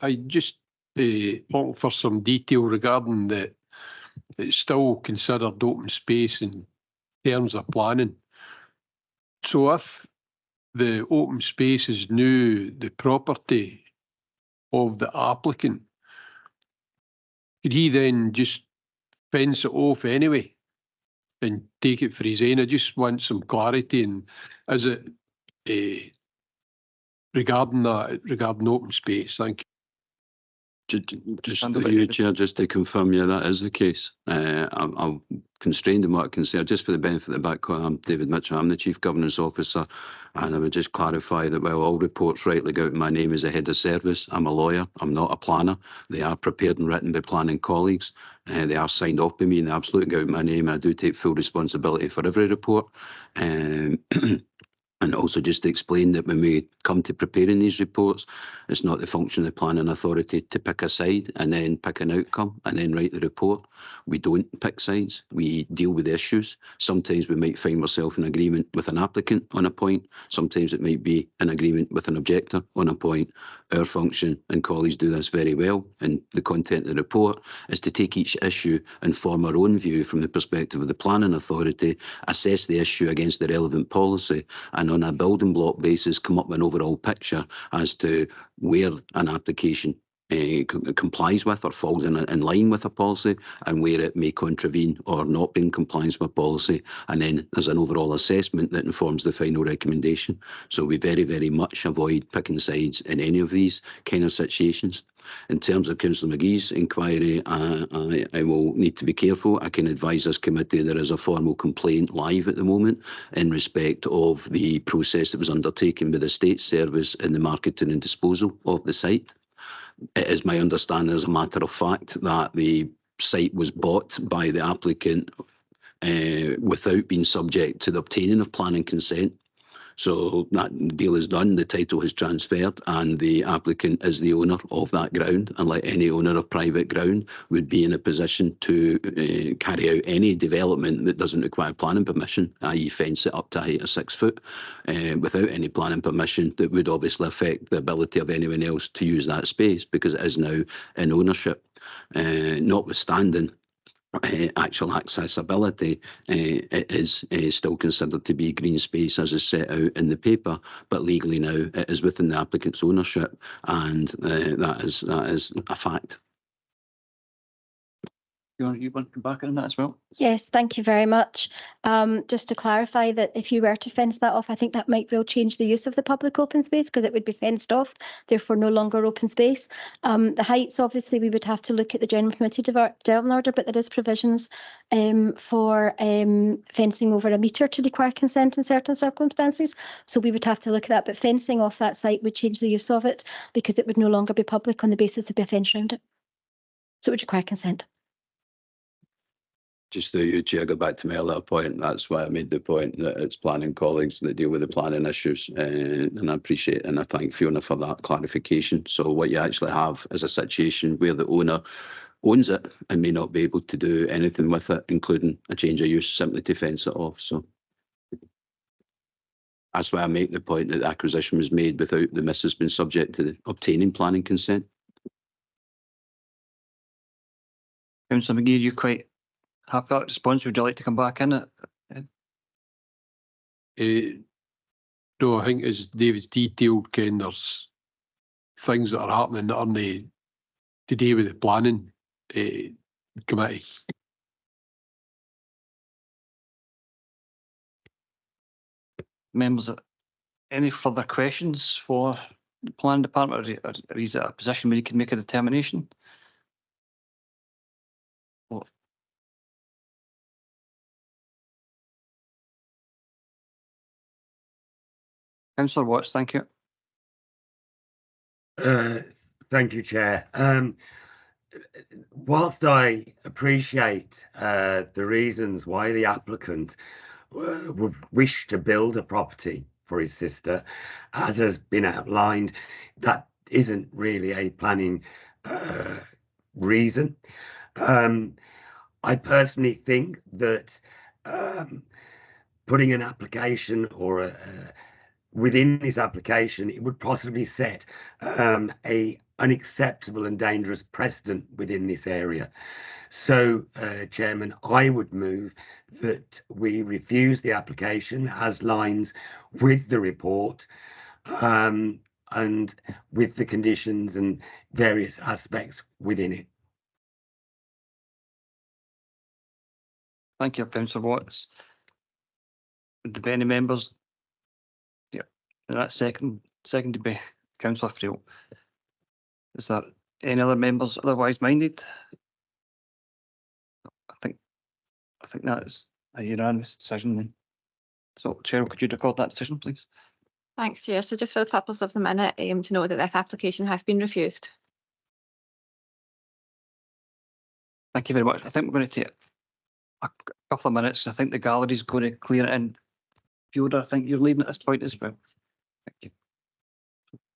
I just looking for some detail regarding that it's still considered open space in terms of planning. So if the open space is now the property of the applicant, could he then just fence it off anyway and take it for his own? I just want some clarity. And is it regarding open space? Thank you. Just you, Chair, just to confirm, yeah, that is the case. I'm constrained in what I can say. Just for the benefit of the background, I'm David Mitchell. I'm the Chief Governance Officer, and I would just clarify that while all reports rightly go out my name as a head of service, I'm a lawyer. I'm not a planner. They are prepared and written by planning colleagues. They are signed off by me, and they absolutely go out my name. And I do take full responsibility for every report. And also just to explain that when we come to preparing these reports, it's not the function of the planning authority to pick a side and then pick an outcome and then write the report. We don't pick sides. We deal with issues. Sometimes we might find ourselves in agreement with an applicant on a point. Sometimes it might be in agreement with an objector on a point. Our function, and colleagues do this very well, and the content of the report is to take each issue and form our own view from the perspective of the planning authority, assess the issue against the relevant policy, and on a building block basis come up with an overall picture as to where an application complies with or falls in line with a policy, and where it may contravene or not be in compliance with policy. And then there's an overall assessment that informs the final recommendation. So we very, very much avoid picking sides in any of these kind of situations. In terms of Councillor McGee's inquiry, I will need to be careful. I can advise this committee there is a formal complaint live at the moment in respect of the process that was undertaken by the State Service in the marketing and disposal of the site. It is my understanding, as a matter of fact, that the site was bought by the applicant without being subject to the obtaining of planning consent. So that deal is done, the title is transferred, and the applicant is the owner of that ground, and like any owner of private ground would be in a position to carry out any development that doesn't require planning permission, i.e. fence it up to a height of 6 foot, without any planning permission. That would obviously affect the ability of anyone else to use that space because it is now in ownership. Notwithstanding actual accessibility, it is still considered to be green space as is set out in the paper, but legally now it is within the applicant's ownership, and that is a fact. You want to come back on that as well? Yes, thank you very much. Just to clarify that if you were to fence that off, I think that might well change the use of the public open space because it would be fenced off, therefore no longer open space. The heights, obviously, we would have to look at the General Committee Development Order, but there is provisions for fencing over a metre to require consent in certain circumstances. So we would have to look at that, but fencing off that site would change the use of it because it would no longer be public on the basis there'd be a fence around it. So it would require consent. Just to Chair, go back to my earlier point, that's why I made the point that it's planning colleagues that deal with the planning issues, and I appreciate and I thank Fiona for that clarification. So what you actually have is a situation where the owner owns it and may not be able to do anything with it, including a change of use, simply to fence it off. So that's why I make the point that the acquisition was made without the missus being subject to obtaining planning consent. Councillor McGee, you quite happy with that response? Would you like to come back in it? No, I think as David's detailed, Ken, there's things that are happening that aren't to do with the planning committee. Members, any further questions for the planning department, or is it a position where you can make a determination? Councillor Watts, thank you. Thank you, Chair. whilst I appreciate the reasons why the applicant would wish to build a property for his sister, as has been outlined, that isn't really a planning reason. I personally think that putting an application or within this application, it would possibly set a unacceptable and dangerous precedent within this area. So, Chairman, I would move that we refuse the application as lines with the report and with the conditions and various aspects within it. Thank you, Councillor Watts. Would there be any members? Yeah, that's seconded by Councillor Friel. Is there any other members otherwise minded? I think that is a unanimous decision then. So, Cheryl, could you record that decision, please? Thanks, Chair. So just for the purpose of the minute, to know that this application has been refused. Thank you very much. I think we're going to take a couple of minutes. I think the gallery's going to clear it in. Fiona, I think you're leaving at this point as well. Thank you.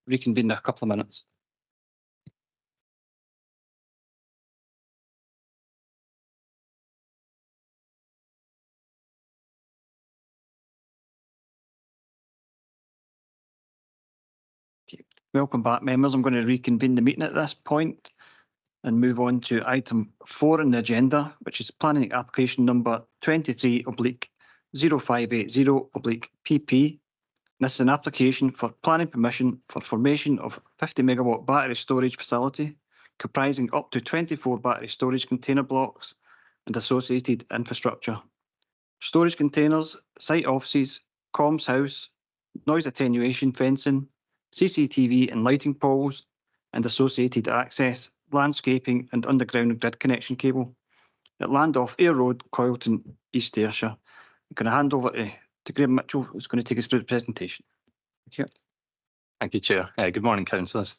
Reconvene in a couple of minutes. Okay. Welcome back, members. I'm going to reconvene the meeting at this point and move on to item 4 on the agenda, which is planning application number 23/0580/PP. This is an application for planning permission for formation of 50 megawatt battery storage facility comprising up to 24 battery storage container blocks and associated infrastructure. Storage containers, site offices, comms house, noise attenuation fencing, CCTV and lighting poles, and associated access, landscaping and underground grid connection cable at land off Ayr Road, Coylton, East Ayrshire. I'm going to hand over to Graham Mitchell, who's going to take us through the presentation. Thank you. Thank you, Chair. Good morning, councillors.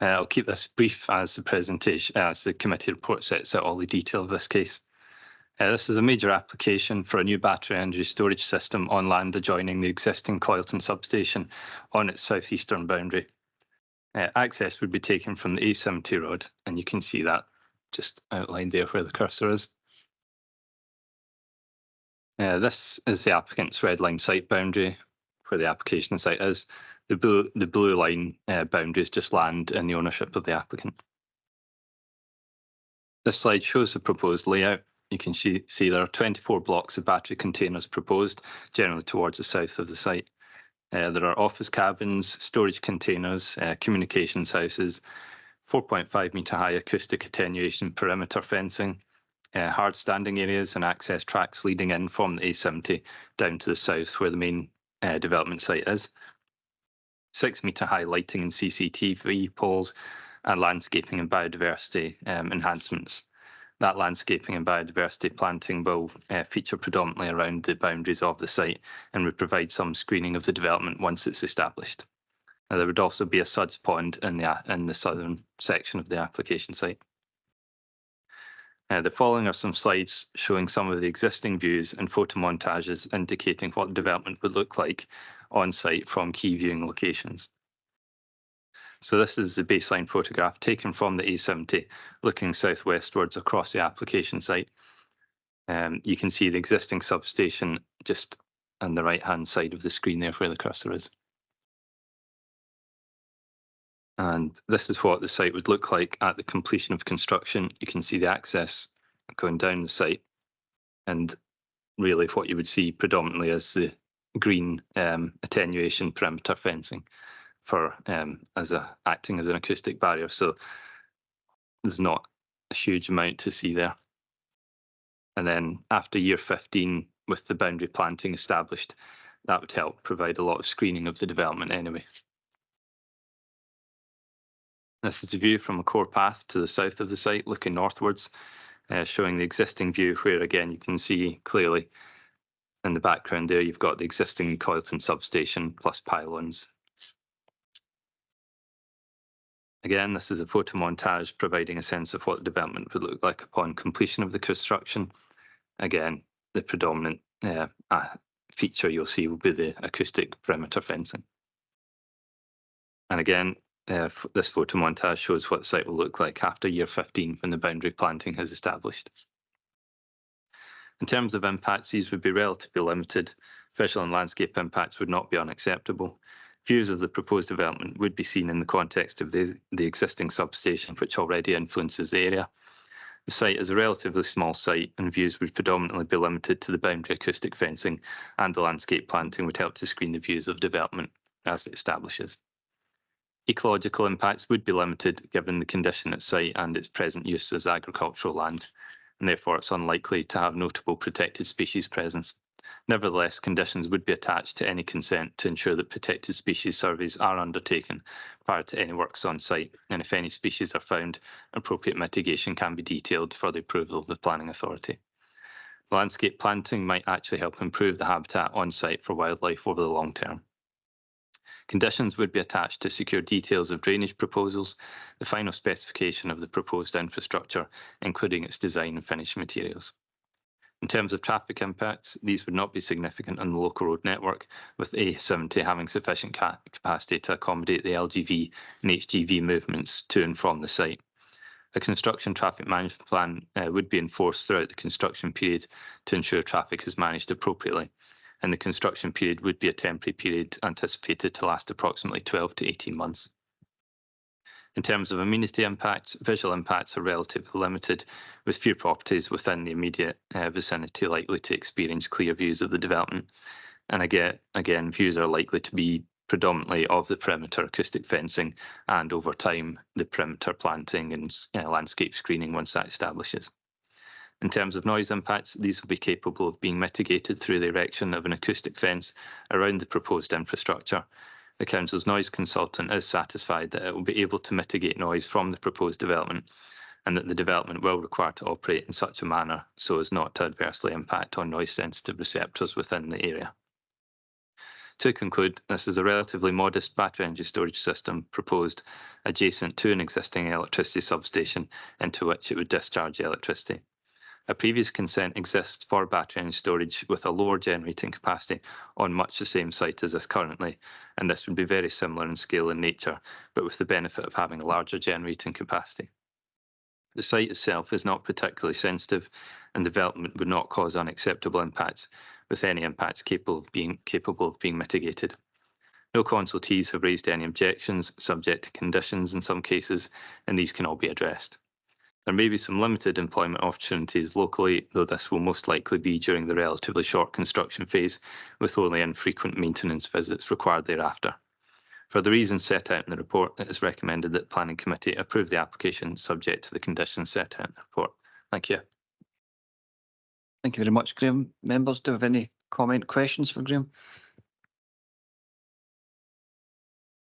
I'll keep this brief as the presentation, as the committee report sets out all the detail of this case. This is a major application for a new battery energy storage system on land adjoining the existing Coylton substation on its southeastern boundary. Access would be taken from the A70 road, and you can see that just outlined there where the cursor is. This is the applicant's red line site boundary where the application site is. The blue line boundary is just land in the ownership of the applicant. This slide shows the proposed layout. You can see there are 24 blocks of battery containers proposed, generally towards the south of the site. There are office cabins, storage containers, communications houses, 4.5 metre high acoustic attenuation perimeter fencing, hard standing areas and access tracks leading in from the A70 down to the south where the main development site is. 6 metre high lighting and CCTV poles and landscaping and biodiversity enhancements. That landscaping and biodiversity planting will feature predominantly around the boundaries of the site and would provide some screening of the development once it's established. There would also be a suds pond in the southern section of the application site. The following are some slides showing some of the existing views and photo montages indicating what the development would look like on site from key viewing locations. So this is the baseline photograph taken from the A70 looking southwestwards across the application site. You can see the existing substation just on the right hand side of the screen there where the cursor is. And this is what the site would look like at the completion of construction. You can see the access going down the site, and really what you would see predominantly is the green attenuation perimeter fencing for acting as an acoustic barrier. So there's not a huge amount to see there. And then after year 15, with the boundary planting established, that would help provide a lot of screening of the development anyway. This is a view from a core path to the south of the site, looking northwards, showing the existing view where, again, you can see clearly in the background there, you've got the existing Coylton substation plus pylons. Again, this is a photo montage providing a sense of what the development would look like upon completion of the construction. Again, the predominant feature you'll see will be the acoustic perimeter fencing. And again, this photo montage shows what the site will look like after year 15 when the boundary planting is established. In terms of impacts, these would be relatively limited. Visual and landscape impacts would not be unacceptable. Views of the proposed development would be seen in the context of the existing substation, which already influences the area. The site is a relatively small site, and views would predominantly be limited to the boundary acoustic fencing, and the landscape planting would help to screen the views of development as it establishes. Ecological impacts would be limited given the condition at site and its present use as agricultural land, and therefore it's unlikely to have notable protected species presence. Nevertheless, conditions would be attached to any consent to ensure that protected species surveys are undertaken prior to any works on site, and if any species are found, appropriate mitigation can be detailed for the approval of the planning authority. Landscape planting might actually help improve the habitat on site for wildlife over the long term. Conditions would be attached to secure details of drainage proposals, the final specification of the proposed infrastructure, including its design and finishing materials. In terms of traffic impacts, these would not be significant on the local road network, with A70 having sufficient capacity to accommodate the LGV and HGV movements to and from the site. A construction traffic management plan would be enforced throughout the construction period to ensure traffic is managed appropriately, and the construction period would be a temporary period anticipated to last approximately 12 to 18 months. In terms of amenity impacts, visual impacts are relatively limited, with few properties within the immediate vicinity likely to experience clear views of the development. And again, views are likely to be predominantly of the perimeter acoustic fencing and, over time, the perimeter planting and landscape screening once that establishes. In terms of noise impacts, these will be capable of being mitigated through the erection of an acoustic fence around the proposed infrastructure. The Council's noise consultant is satisfied that it will be able to mitigate noise from the proposed development, and that the development will require to operate in such a manner so as not to adversely impact on noise-sensitive receptors within the area. To conclude, this is a relatively modest battery energy storage system proposed adjacent to an existing electricity substation into which it would discharge electricity. A previous consent exists for battery energy storage with a lower generating capacity on much the same site as this currently, and this would be very similar in scale and nature, but with the benefit of having a larger generating capacity. The site itself is not particularly sensitive, and development would not cause unacceptable impacts, with any impacts capable of being mitigated. No consultees have raised any objections, subject to conditions in some cases, and these can all be addressed. There may be some limited employment opportunities locally, though this will most likely be during the relatively short construction phase, with only infrequent maintenance visits required thereafter. For the reasons set out in the report, it is recommended that the Planning Committee approve the application subject to the conditions set out in the report. Thank you. Thank you very much, Graham. Members, do you have any questions for Graham?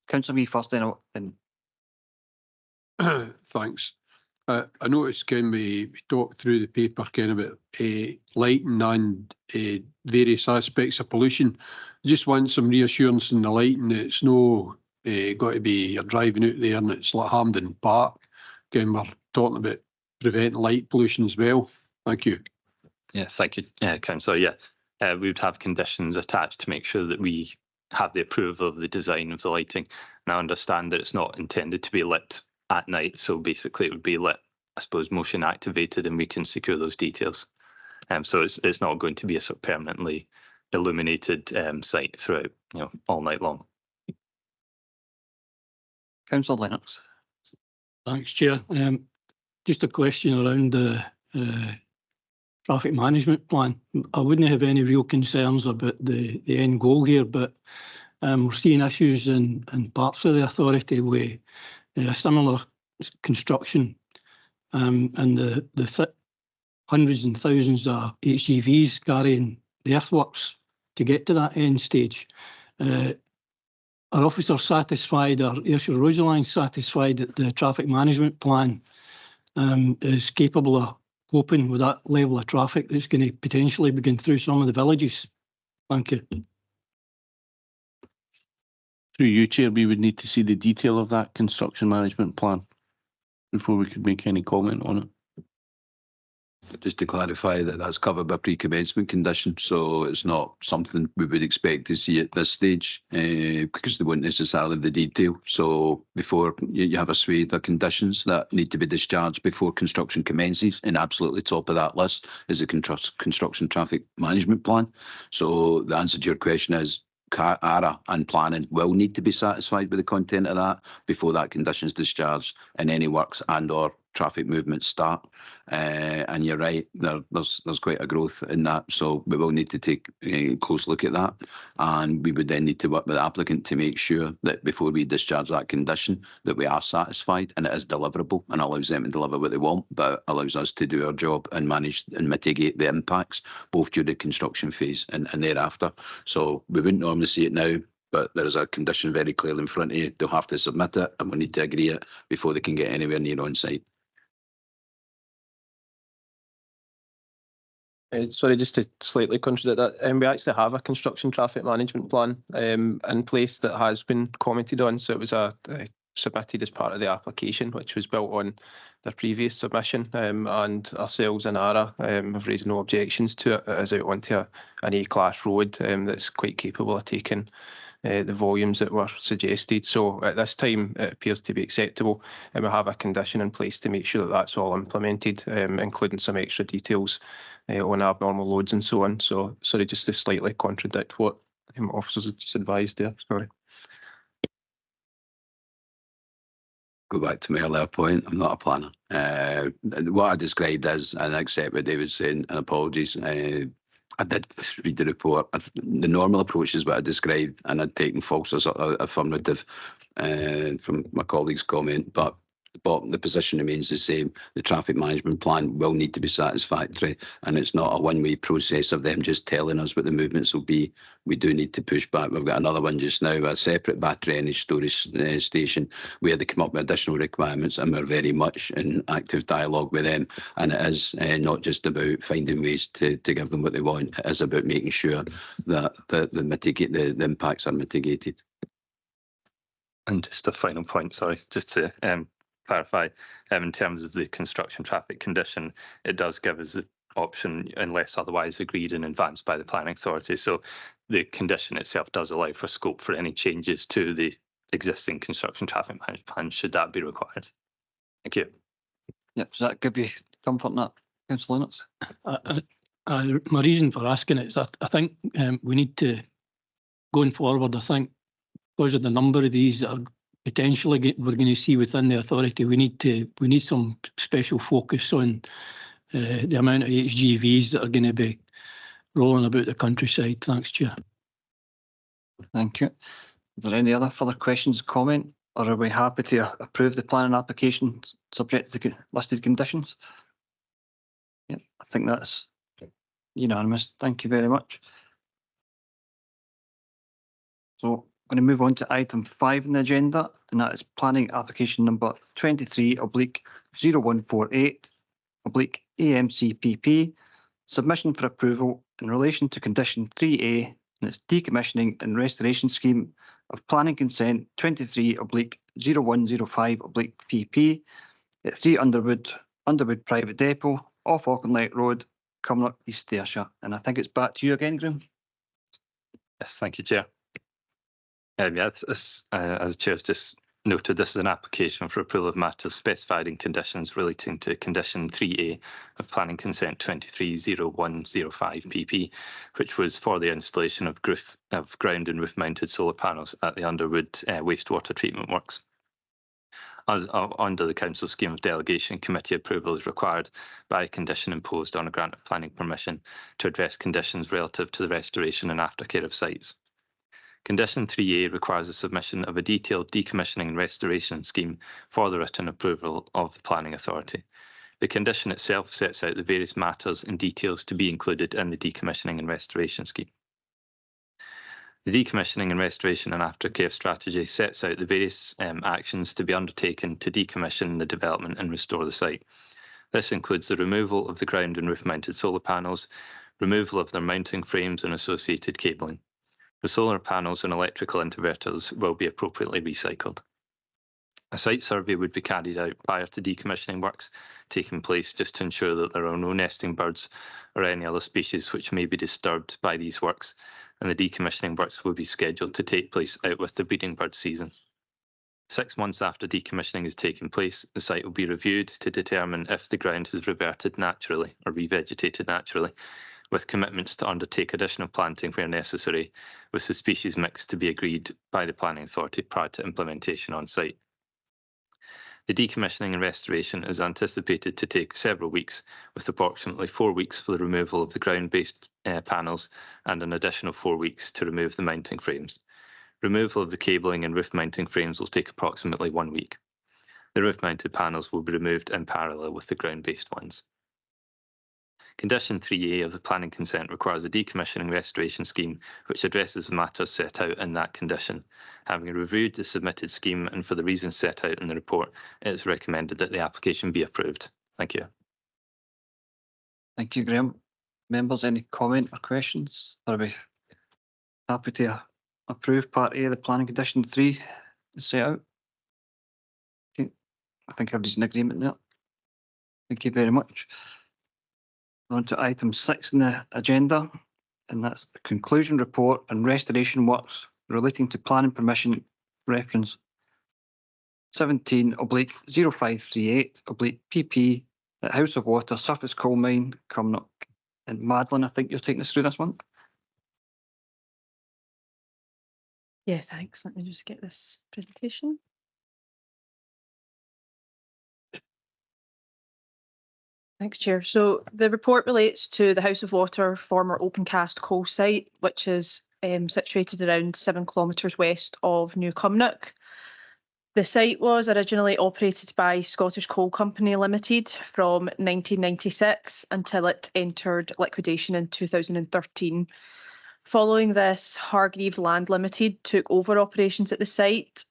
Councillor Me first, then. Thanks. I noticed we talked through the paper about lighting and various aspects of pollution. I just want some reassurance in the lighting. It's no got to be you're driving out there and it's like Hampden Park. Again, we're talking about preventing light pollution as well. Thank you. Yeah, thank you, Councillor. Yeah, we would have conditions attached to make sure that we have the approval of the design of the lighting. And I understand that it's not intended to be lit at night, so basically it would be lit, I suppose, motion activated, and we can secure those details. So it's not going to be a sort of permanently illuminated site throughout, all night long. Councillor Lennox. Thanks, Chair. Just a question around the traffic management plan. I wouldn't have any real concerns about the end goal here, but we're seeing issues in parts of the authority with similar construction and the hundreds and thousands of HGVs carrying the earthworks to get to that end stage. Are officers satisfied, or Ayrshire Roads Alliance satisfied that the traffic management plan is capable of coping with that level of traffic that's going to potentially begin through some of the villages? Thank you. Through you, Chair, we would need to see the detail of that construction management plan before we could make any comment on it. Just to clarify that that's covered by pre-commencement conditions, so it's not something we would expect to see at this stage because they won't necessarily have the detail. So before you have a swathe of conditions that need to be discharged before construction commences, and absolutely top of that list is a construction traffic management plan. So the answer to your question is ARA and planning will need to be satisfied with the content of that before that condition is discharged and any works and or traffic movements start. And you're right, there's quite a growth in that, so we will need to take a close look at that, and we would then need to work with the applicant to make sure that before we discharge that condition that we are satisfied and it is deliverable and allows them to deliver what they want, but allows us to do our job and manage and mitigate the impacts both during the construction phase and thereafter. So we wouldn't normally see it now, but there is a condition very clearly in front of you. They'll have to submit it and we need to agree it before they can get anywhere near on site. Sorry, just to slightly contradict that, we actually have a construction traffic management plan in place that has been commented on. So it was submitted as part of the application, which was built on their previous submission, and ourselves and ARA have raised no objections to it. It is out onto an A-class road that's quite capable of taking the volumes that were suggested. So at this time, it appears to be acceptable, and we have a condition in place to make sure that that's all implemented, including some extra details on abnormal loads and so on. So sorry, just to slightly contradict what officers have just advised there. Sorry. Go back to my earlier point, I'm not a planner. What I described is, and I accept what David's saying, and apologies, I did read the report. The normal approach is what I described, and I'd taken false as affirmative from my colleague's comment, but the position remains the same. The traffic management plan will need to be satisfactory, and it's not a one-way process of them just telling us what the movements will be. We do need to push back. We've got another one just now, a separate battery energy storage station, where they come up with additional requirements, and we're very much in active dialogue with them. And it is not just about finding ways to give them what they want. It is about making sure that the impacts are mitigated. And just a final point, sorry, just to clarify, in terms of the construction traffic condition, it does give us the option, unless otherwise agreed in advance by the planning authority. So the condition itself does allow for scope for any changes to the existing construction traffic management plan, should that be required. Thank you. Yep, does that give you comfort in that, Councillor Lennox? My reason for asking it is I think we need to, going forward, I think because of the number of these that are potentially we're going to see within the authority, we need some special focus on the amount of HGVs that are going to be rolling about the countryside. Thanks, Chair. Thank you. Is there any other further questions, comment, or are we happy to approve the planning application subject to the listed conditions? Yeah, I think that's unanimous. Thank you very much. So I'm going to move on to item 5 in the agenda, and that is planning application number 23/0148/AMCPP, submission for approval in relation to condition 3A and its decommissioning and restoration scheme of planning consent 23/0105/PP at 3 Underwood Private Depot off Auchinleck Road, Cumnock, East Ayrshire. And I think it's back to you again, Graham. Yes, thank you, Chair. As Chair's just noted, this is an application for approval of matters specified in conditions relating to condition 3A of planning consent 23/0105/PP, which was for the installation of ground and roof mounted solar panels at the Underwood wastewater treatment works. As under the Council scheme of delegation, committee approval is required by a condition imposed on a grant of planning permission to address conditions relative to the restoration and aftercare of sites. Condition 3A requires the submission of a detailed decommissioning and restoration scheme for the written approval of the planning authority. The condition itself sets out the various matters and details to be included in the decommissioning and restoration scheme. The decommissioning and restoration and aftercare strategy sets out the various actions to be undertaken to decommission the development and restore the site. This includes the removal of the ground and roof mounted solar panels, removal of their mounting frames and associated cabling, The solar panels and electrical inverters will be appropriately recycled. A site survey would be carried out prior to decommissioning works taking place, just to ensure that there are no nesting birds or any other species which may be disturbed by these works, and the decommissioning works will be scheduled to take place out with the breeding bird season. 6 months after decommissioning has taken place, the site will be reviewed to determine if the ground has reverted naturally or revegetated naturally, with commitments to undertake additional planting where necessary, with the species mix to be agreed by the Planning Authority prior to implementation on site. The decommissioning and restoration is anticipated to take several weeks, with approximately 4 weeks for the removal of the ground-based panels and an additional 4 weeks to remove the mounting frames. Removal of the cabling and roof mounting frames will take approximately 1 week. The roof-mounted panels will be removed in parallel with the ground-based ones. Condition 3A of the planning consent requires a decommissioning restoration scheme which addresses the matters set out in that condition. Having reviewed the submitted scheme and for the reasons set out in the report, it is recommended that the application be approved. Thank you. Thank you, Graham. Members, any comment or questions? Are we happy to approve part A of the planning condition 3 is set out? Okay. I think everybody's in agreement there. Thank you very much. On to item 6 in the agenda, and that's the conclusion report and restoration works relating to planning permission reference 17/0538/PP at House of Water, Surface Coal Mine, Cumnock. And Madeline, I think you're taking us through this one. Yeah, thanks. Let me just get this presentation. Thanks, Chair. So the report relates to the House of Water former open cast coal site, which is situated around 7 kilometres west of New Cumnock. The site was originally operated by Scottish Coal Company Limited from 1996 until it entered liquidation in 2013. Following this, Hargreaves Land Limited took over operations at the site.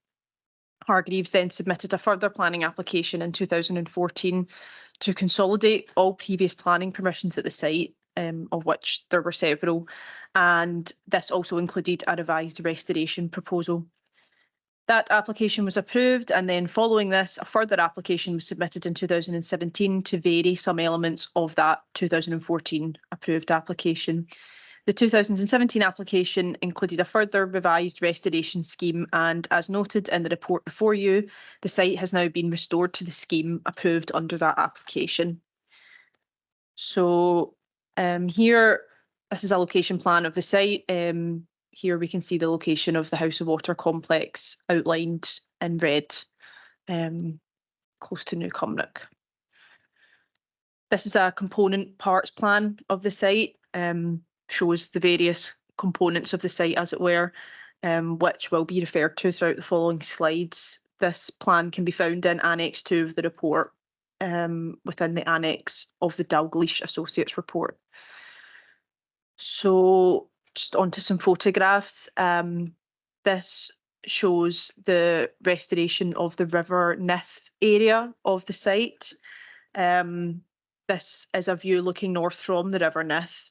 Hargreaves then submitted a further planning application in 2014 to consolidate all previous planning permissions at the site, of which there were several, and this also included a revised restoration proposal. That application was approved, and then following this, a further application was submitted in 2017 to vary some elements of that 2014 approved application. The 2017 application included a further revised restoration scheme, and as noted in the report before you, the site has now been restored to the scheme approved under that application. So here, this is a location plan of the site. Here we can see the location of the House of Water complex outlined in red, close to New Cumnock. This is a component parts plan of the site. Shows the various components of the site, as it were, which will be referred to throughout the following slides. This plan can be found in Annex 2 of the report, within the annex of the Dalgleish Associates report. So just onto some photographs. This shows the restoration of the River Nith area of the site. This is a view looking north from the River Nith.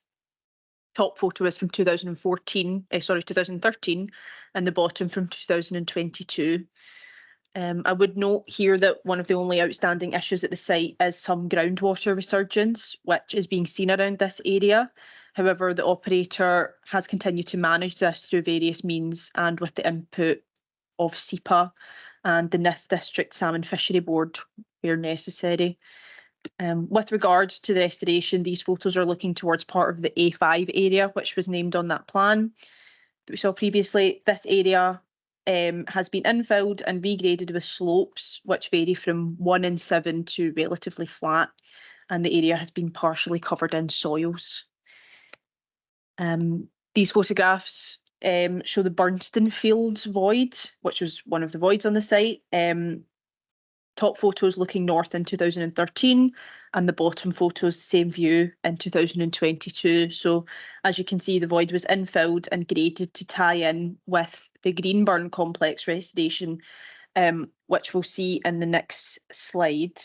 Top photo is from 2013, and the bottom from 2022. I would note here that one of the only outstanding issues at the site is some groundwater resurgence, which is being seen around this area. However, the operator has continued to manage this through various means and with the input of SEPA and the Nith District Salmon Fishery Board where necessary. With regards to the restoration, these photos are looking towards part of the A5 area, which was named on that plan that we saw previously. This area has been infilled and regraded with slopes, which vary from 1 in 7 to relatively flat, and the area has been partially covered in soils. These photographs show the Burnston Fields void, which was one of the voids on the site. Top photos looking north in 2013, and the bottom photos the same view in 2022. So as you can see, the void was infilled and graded to tie in with the Greenburn complex restoration, which we'll see in the next slide.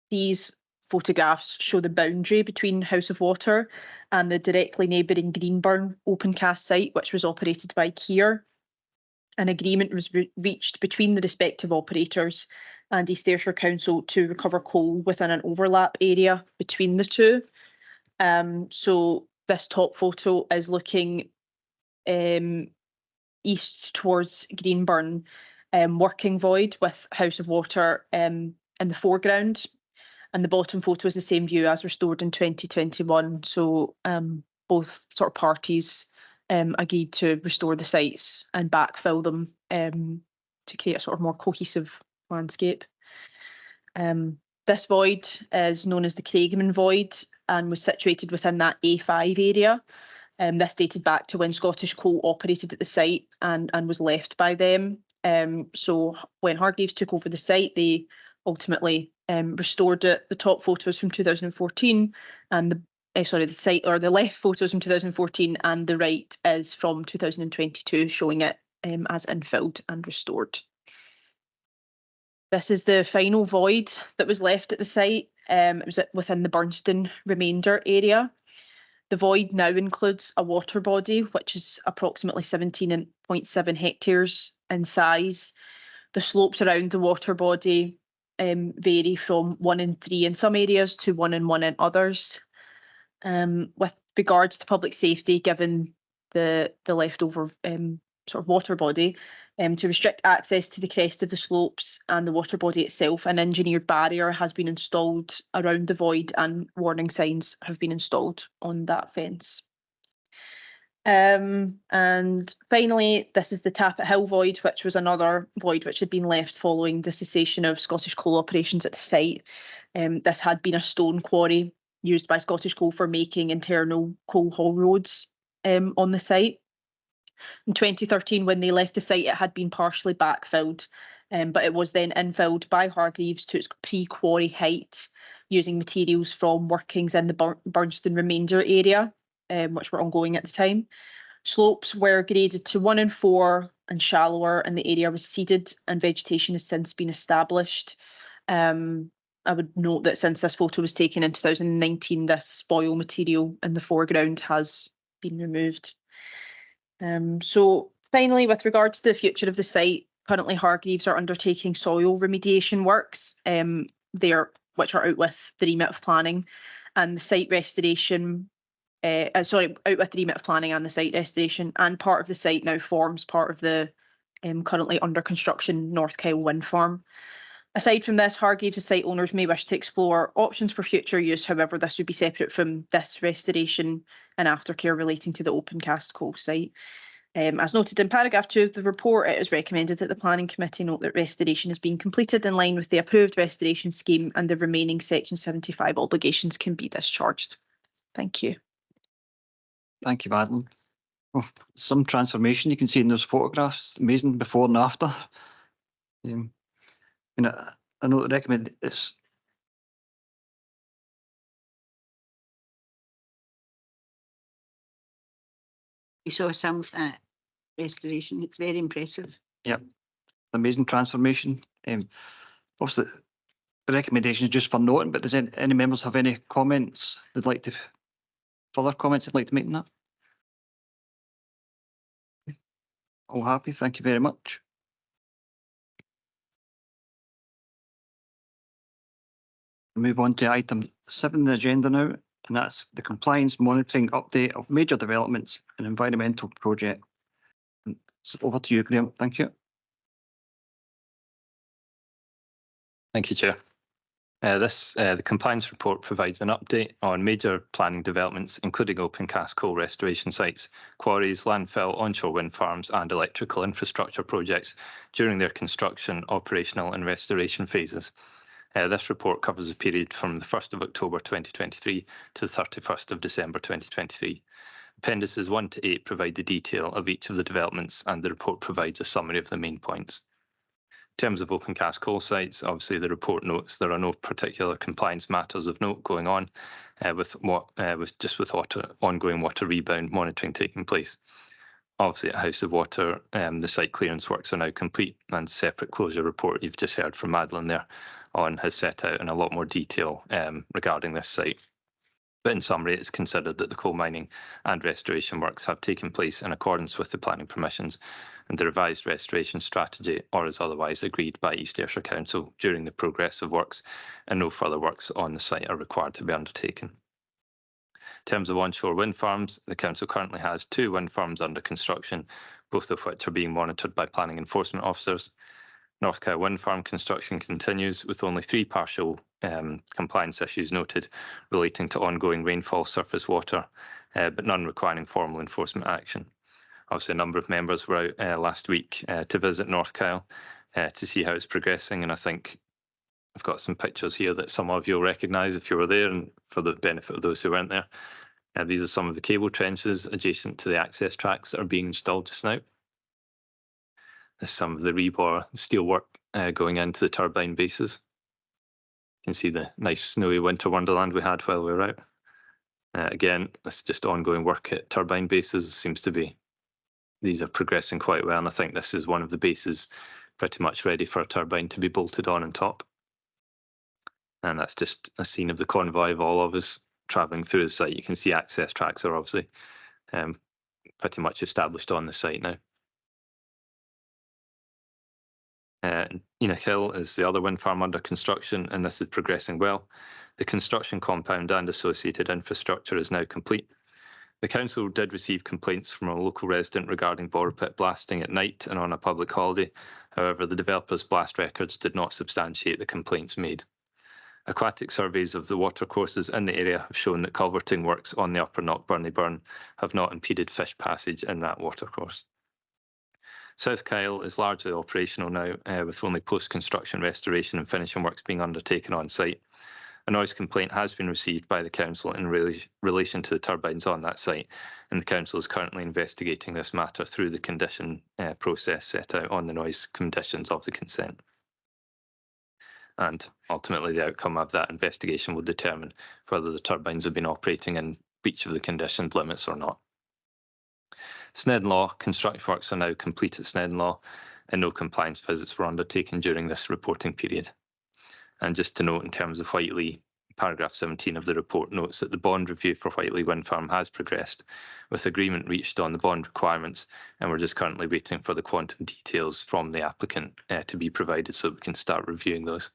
These photographs show the boundary between House of Water and the directly neighbouring Greenburn open cast site, which was operated by Kier. An agreement was reached between the respective operators and East Ayrshire Council to recover coal within an overlap area between the two. So this top photo is looking east towards Greenburn, working void with House of Water in the foreground. And the bottom photo is the same view as restored in 2021. So both sort of parties agreed to restore the sites and backfill them to create a sort of more cohesive landscape. This void is known as the Craigman Void and was situated within that A5 area. This dated back to when Scottish Coal operated at the site and was left by them. So when Hargreaves took over the site, they ultimately restored it. The top photos from 2014 and the site, or the left photos from 2014 and the right is from 2022, showing it as infilled and restored. This is the final void that was left at the site. It was within the Burnston remainder area. The void now includes a water body, which is approximately 17.7 hectares in size. The slopes around the water body vary from 1 in 3 in some areas to 1 in 1 in others. With regards to public safety, given the leftover sort of water body, to restrict access to the crest of the slopes and the water body itself, an engineered barrier has been installed around the void and warning signs have been installed on that fence. And finally, this is the Tappet Hill void, which was another void which had been left following the cessation of Scottish Coal operations at the site. This had been a stone quarry used by Scottish Coal for making internal coal haul roads on the site. In 2013, when they left the site, it had been partially backfilled, but it was then infilled by Hargreaves to its pre-quarry height using materials from workings in the Burnston remainder area, which were ongoing at the time. Slopes were graded to 1 in 4 and shallower, and the area was seeded and vegetation has since been established. I would note that since this photo was taken in 2019, this spoil material in the foreground has been removed. So finally, with regards to the future of the site, currently Hargreaves are undertaking soil remediation works, which are out with the remit of planning, and the site restoration. Out with the remit of planning and the site restoration, and part of the site now forms part of the currently under construction North Kyle wind farm. Aside from this, Hargreaves' site owners may wish to explore options for future use. However, this would be separate from this restoration and aftercare relating to the open cast coal site. As noted in paragraph 2 of the report, it is recommended that the Planning Committee note that restoration is being completed in line with the approved restoration scheme and the remaining Section 75 obligations can be discharged. Thank you. Thank you, Madeline. Oh, some transformation you can see in those photographs. Amazing before and after. I know the recommend this. We saw some restoration. It's very impressive. Yep, amazing transformation. Obviously, the recommendation is just for noting, but does any members have any comments they'd like to, further comments they'd like to make on that? All happy, thank you very much. Move on to item 7 on the agenda now, and that's the compliance monitoring update of major developments and environmental project. So over to you, Graham. Thank you. Thank you, Chair. The compliance report provides an update on major planning developments, including open cast coal restoration sites, quarries, landfill, onshore wind farms, and electrical infrastructure projects during their construction, operational, and restoration phases. This report covers the period from the 1st of October 2023 to the 31st of December 2023. Appendices 1 to 8 provide the detail of each of the developments, and the report provides a summary of the main points. In terms of open cast coal sites, obviously the report notes there are no particular compliance matters of note going on, with ongoing water rebound monitoring taking place. Obviously at House of Water, the site clearance works are now complete, and separate closure report you've just heard from Madeline there on has set out in a lot more detail regarding this site. But in summary, it's considered that the coal mining and restoration works have taken place in accordance with the planning permissions and the revised restoration strategy, or as otherwise agreed by East Ayrshire Council during the progress of works, and no further works on the site are required to be undertaken. In terms of onshore wind farms, the Council currently has 2 wind farms under construction, both of which are being monitored by planning enforcement officers. North Kyle Wind Farm construction continues with only 3 partial compliance issues noted relating to ongoing rainfall surface water, but none requiring formal enforcement action. Obviously, a number of members were out last week to visit North Kyle to see how it's progressing, and I think I've got some pictures here that some of you will recognise if you were there, and for the benefit of those who weren't there. These are some of the cable trenches adjacent to the access tracks that are being installed just now. There's some of the rebar steelwork going into the turbine bases. You can see the nice snowy winter wonderland we had while we were out. Again, it's just ongoing work at turbine bases. Seems to be, these are progressing quite well, and I think this is one of the bases pretty much ready for a turbine to be bolted on top. And that's just a scene of the convoy of all of us travelling through the site. You can see access tracks are obviously pretty much established on the site now. Enoch Hill is the other wind farm under construction, and this is progressing well. The construction compound and associated infrastructure is now complete. The council did receive complaints from a local resident regarding bore pit blasting at night and on a public holiday. However, the developer's blast records did not substantiate the complaints made. Aquatic surveys of the watercourses in the area have shown that culverting works on the upper Knockburnley burn have not impeded fish passage in that watercourse. South Kyle is largely operational now, with only post-construction restoration and finishing works being undertaken on site. A noise complaint has been received by the council in relation to the turbines on that site, and the council is currently investigating this matter through the condition process set out on the noise conditions of the consent. And ultimately, the outcome of that investigation will determine whether the turbines have been operating in breach of the conditioned limits or not. Sneddenlaw, construction works are now complete at Sneddenlaw, and no compliance visits were undertaken during this reporting period. And just to note, in terms of Whiteley, paragraph 17 of the report notes that the bond review for Whiteley Wind Farm has progressed, with agreement reached on the bond requirements, and we're just currently waiting for the quantum details from the applicant to be provided so we can start reviewing those.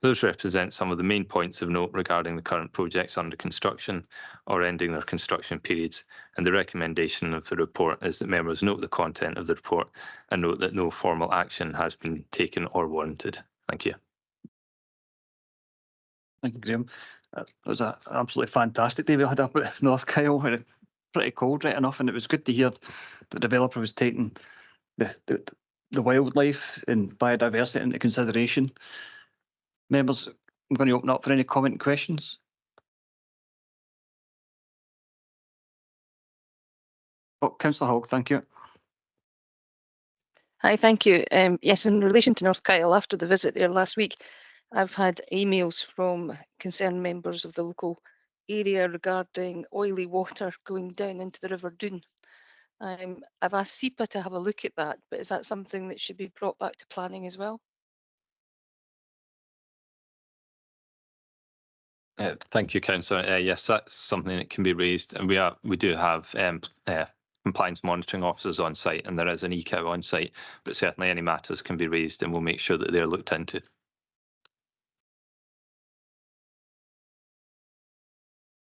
Those represent some of the main points of note regarding the current projects under construction or ending their construction periods, and the recommendation of the report is that members note the content of the report and note that no formal action has been taken or warranted. Thank you. Thank you, Graham. It was an absolutely fantastic day we had up at North Kyle, where it's pretty cold right enough, and it was good to hear the developer was taking the wildlife and biodiversity into consideration. Members, I'm going to open up for any comment and questions. Oh, Councillor Hogg, thank you. Hi, thank you. Yes, in relation to North Kyle, after the visit there last week, I've had emails from concerned members of the local area regarding oily water going down into the River Doon. I've asked SEPA to have a look at that, but is that something that should be brought back to planning as well? Thank you, Councillor. Yes, that's something that can be raised, and we do have compliance monitoring officers on site, and there is an ECOW on site, but certainly any matters can be raised, and we'll make sure that they're looked into.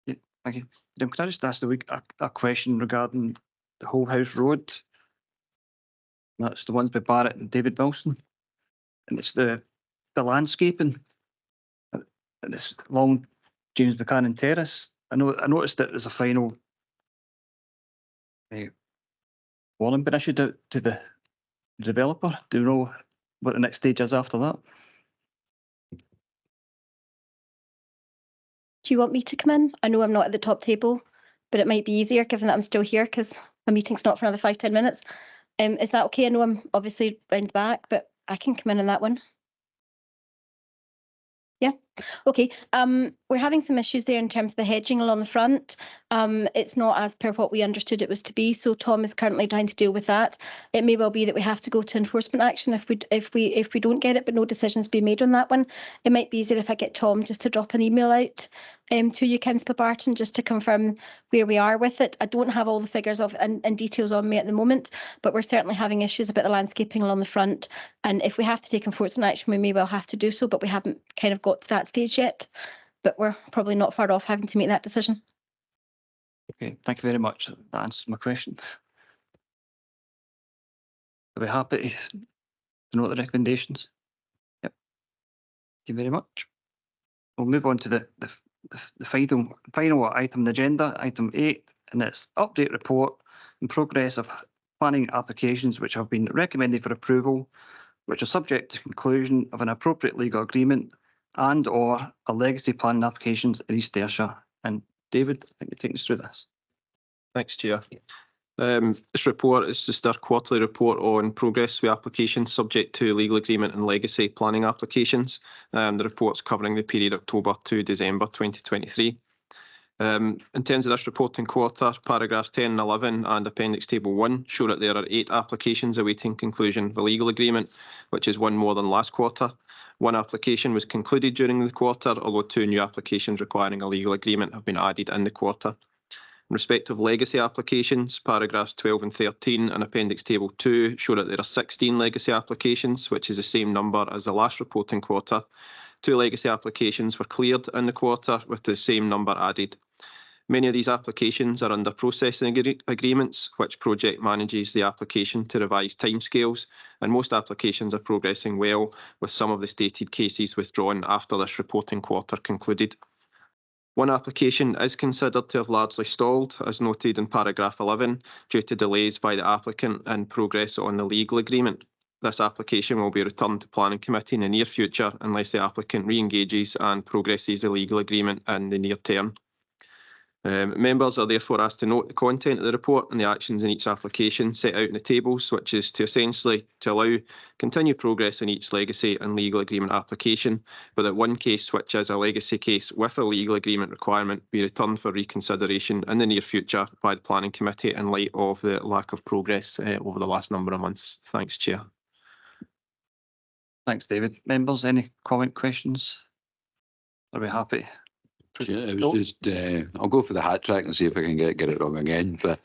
Yeah, thank you. Can I just ask a question regarding the Whole House Road? That's the ones by Barrett and David Wilson, and it's the landscaping and this long James Buchanan Terrace. I noticed that there's a final warning been issued out to the developer. Do you know what the next stage is after that? Do you want me to come in? I know I'm not at the top table, but it might be easier given that I'm still here because my meeting's not for another 5-10 minutes. Is that okay? I know I'm obviously round the back, but I can come in on that one. Yeah, Okay, we're having some issues there in terms of the hedging along the front. It's not as per what we understood it was to be, so Tom is currently trying to deal with that. It may well be that we have to go to enforcement action if we don't get it, but no decisions be made on that one. It might be easier if I get Tom just to drop an email out to you, Councillor Barton, just to confirm where we are with it. I don't have all the figures and details on me at the moment, but we're certainly having issues about the landscaping along the front. And if we have to take enforcement action, we may well have to do so, but we haven't kind of got to that stage yet. But we're probably not far off having to make that decision. Okay, thank you very much. That answers my question. Are we happy to note the recommendations? Yep. Thank you very much. We'll move on to the final item on the agenda, item 8, and it's update report and progress of planning applications which have been recommended for approval, which are subject to conclusion of an appropriate legal agreement and or a legacy planning applications in East Ayrshire. And David, I think you're taking us through this. Thanks, Chair. This report is just our quarterly report on progress with applications subject to legal agreement and legacy planning applications. The report's covering the period October to December 2023. In terms of this reporting quarter, paragraphs 10 and 11 and Appendix Table 1 show that there are 8 applications awaiting conclusion of a legal agreement, which is one more than last quarter. One application was concluded during the quarter, although 2 new applications requiring a legal agreement have been added in the quarter. In respect of legacy applications, paragraphs 12 and 13 and Appendix Table 2 show that there are 16 legacy applications, which is the same number as the last reporting quarter. 2 legacy applications were cleared in the quarter with the same number added. Many of these applications are under processing agreements, which project manages the application to revise timescales, and most applications are progressing well, with some of the stated cases withdrawn after this reporting quarter concluded. One application is considered to have largely stalled, as noted in paragraph 11, due to delays by the applicant and progress on the legal agreement. This application will be returned to Planning Committee in the near future unless the applicant re-engages and progresses the legal agreement in the near term. Members are therefore asked to note the content of the report and the actions in each application set out in the tables, which is to essentially allow continued progress in each legacy and legal agreement application, but that one case, which is a legacy case with a legal agreement requirement, be returned for reconsideration in the near future by the Planning Committee in light of the lack of progress over the last number of months. Thanks, Chair. Thanks, David. Members, any comment, questions? Are we happy? Yeah, it was just, I'll go for the hat trick and see if I can get it wrong again. But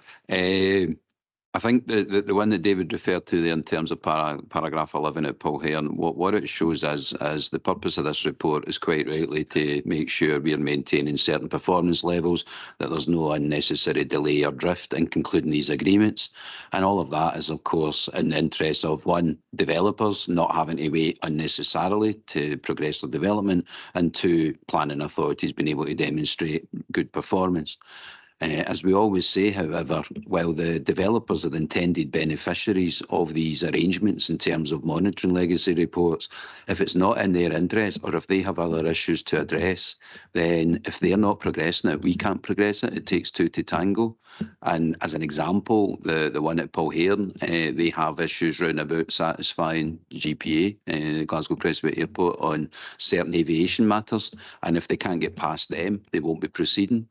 I think the one that David referred to there in terms of paragraph 11 at Paul Hearn, what it shows as the purpose of this report is quite rightly to make sure we are maintaining certain performance levels, that there's no unnecessary delay or drift in concluding these agreements. And all of that is, of course, in the interest of, one, developers not having to wait unnecessarily to progress their development, and 2, planning authorities being able to demonstrate good performance. As we always say, however, while the developers are the intended beneficiaries of these arrangements in terms of monitoring legacy reports, if it's not in their interest or if they have other issues to address, then if they're not progressing it, we can't progress it. It takes 2 to tango. And as an example, the one at Paul Hearn, they have issues round about satisfying GPA, Glasgow Prestwick Airport, on certain aviation matters. And if they can't get past them, they won't be proceeding.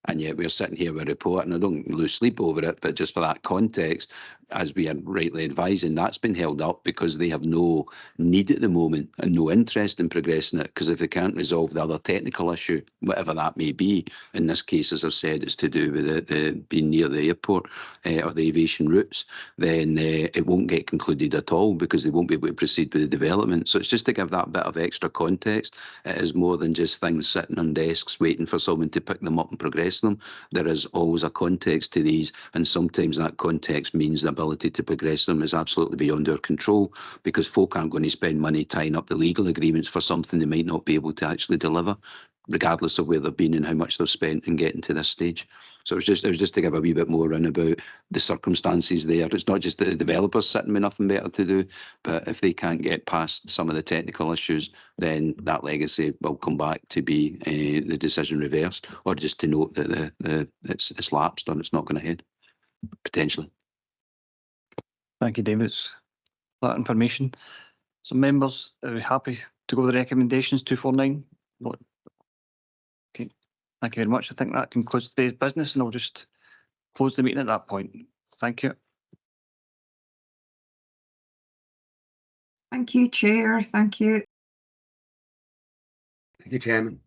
And yet we're sitting here with a report, and I don't lose sleep over it, but just for that context, as we are rightly advising, that's been held up because they have no need at the moment and no interest in progressing it, because if they can't resolve the other technical issue, whatever that may be, in this case, as I've said, it's to do with it being near the airport or the aviation routes, then it won't get concluded at all because they won't be able to proceed with the development. So it's just to give that bit of extra context. It is more than just things sitting on desks waiting for someone to pick them up and progress them. There is always a context to these, and sometimes that context means the ability to progress them is absolutely beyond our control, because folk aren't going to spend money tying up the legal agreements for something they might not be able to actually deliver, regardless of where they've been and how much they've spent in getting to this stage. So it was just to give a wee bit more in about the circumstances there. It's not just that the developers sitting with nothing better to do, but if they can't get past some of the technical issues, then that legacy will come back to be the decision reversed, or just to note that it's lapsed or it's not going ahead, potentially. Thank you, David, for that information. So members, are we happy to go with the recommendations 249? No. Okay, thank you very much. I think that concludes today's business, and I'll just close the meeting at that point. Thank you. Thank you, Chair. Thank you. Thank you, Chairman.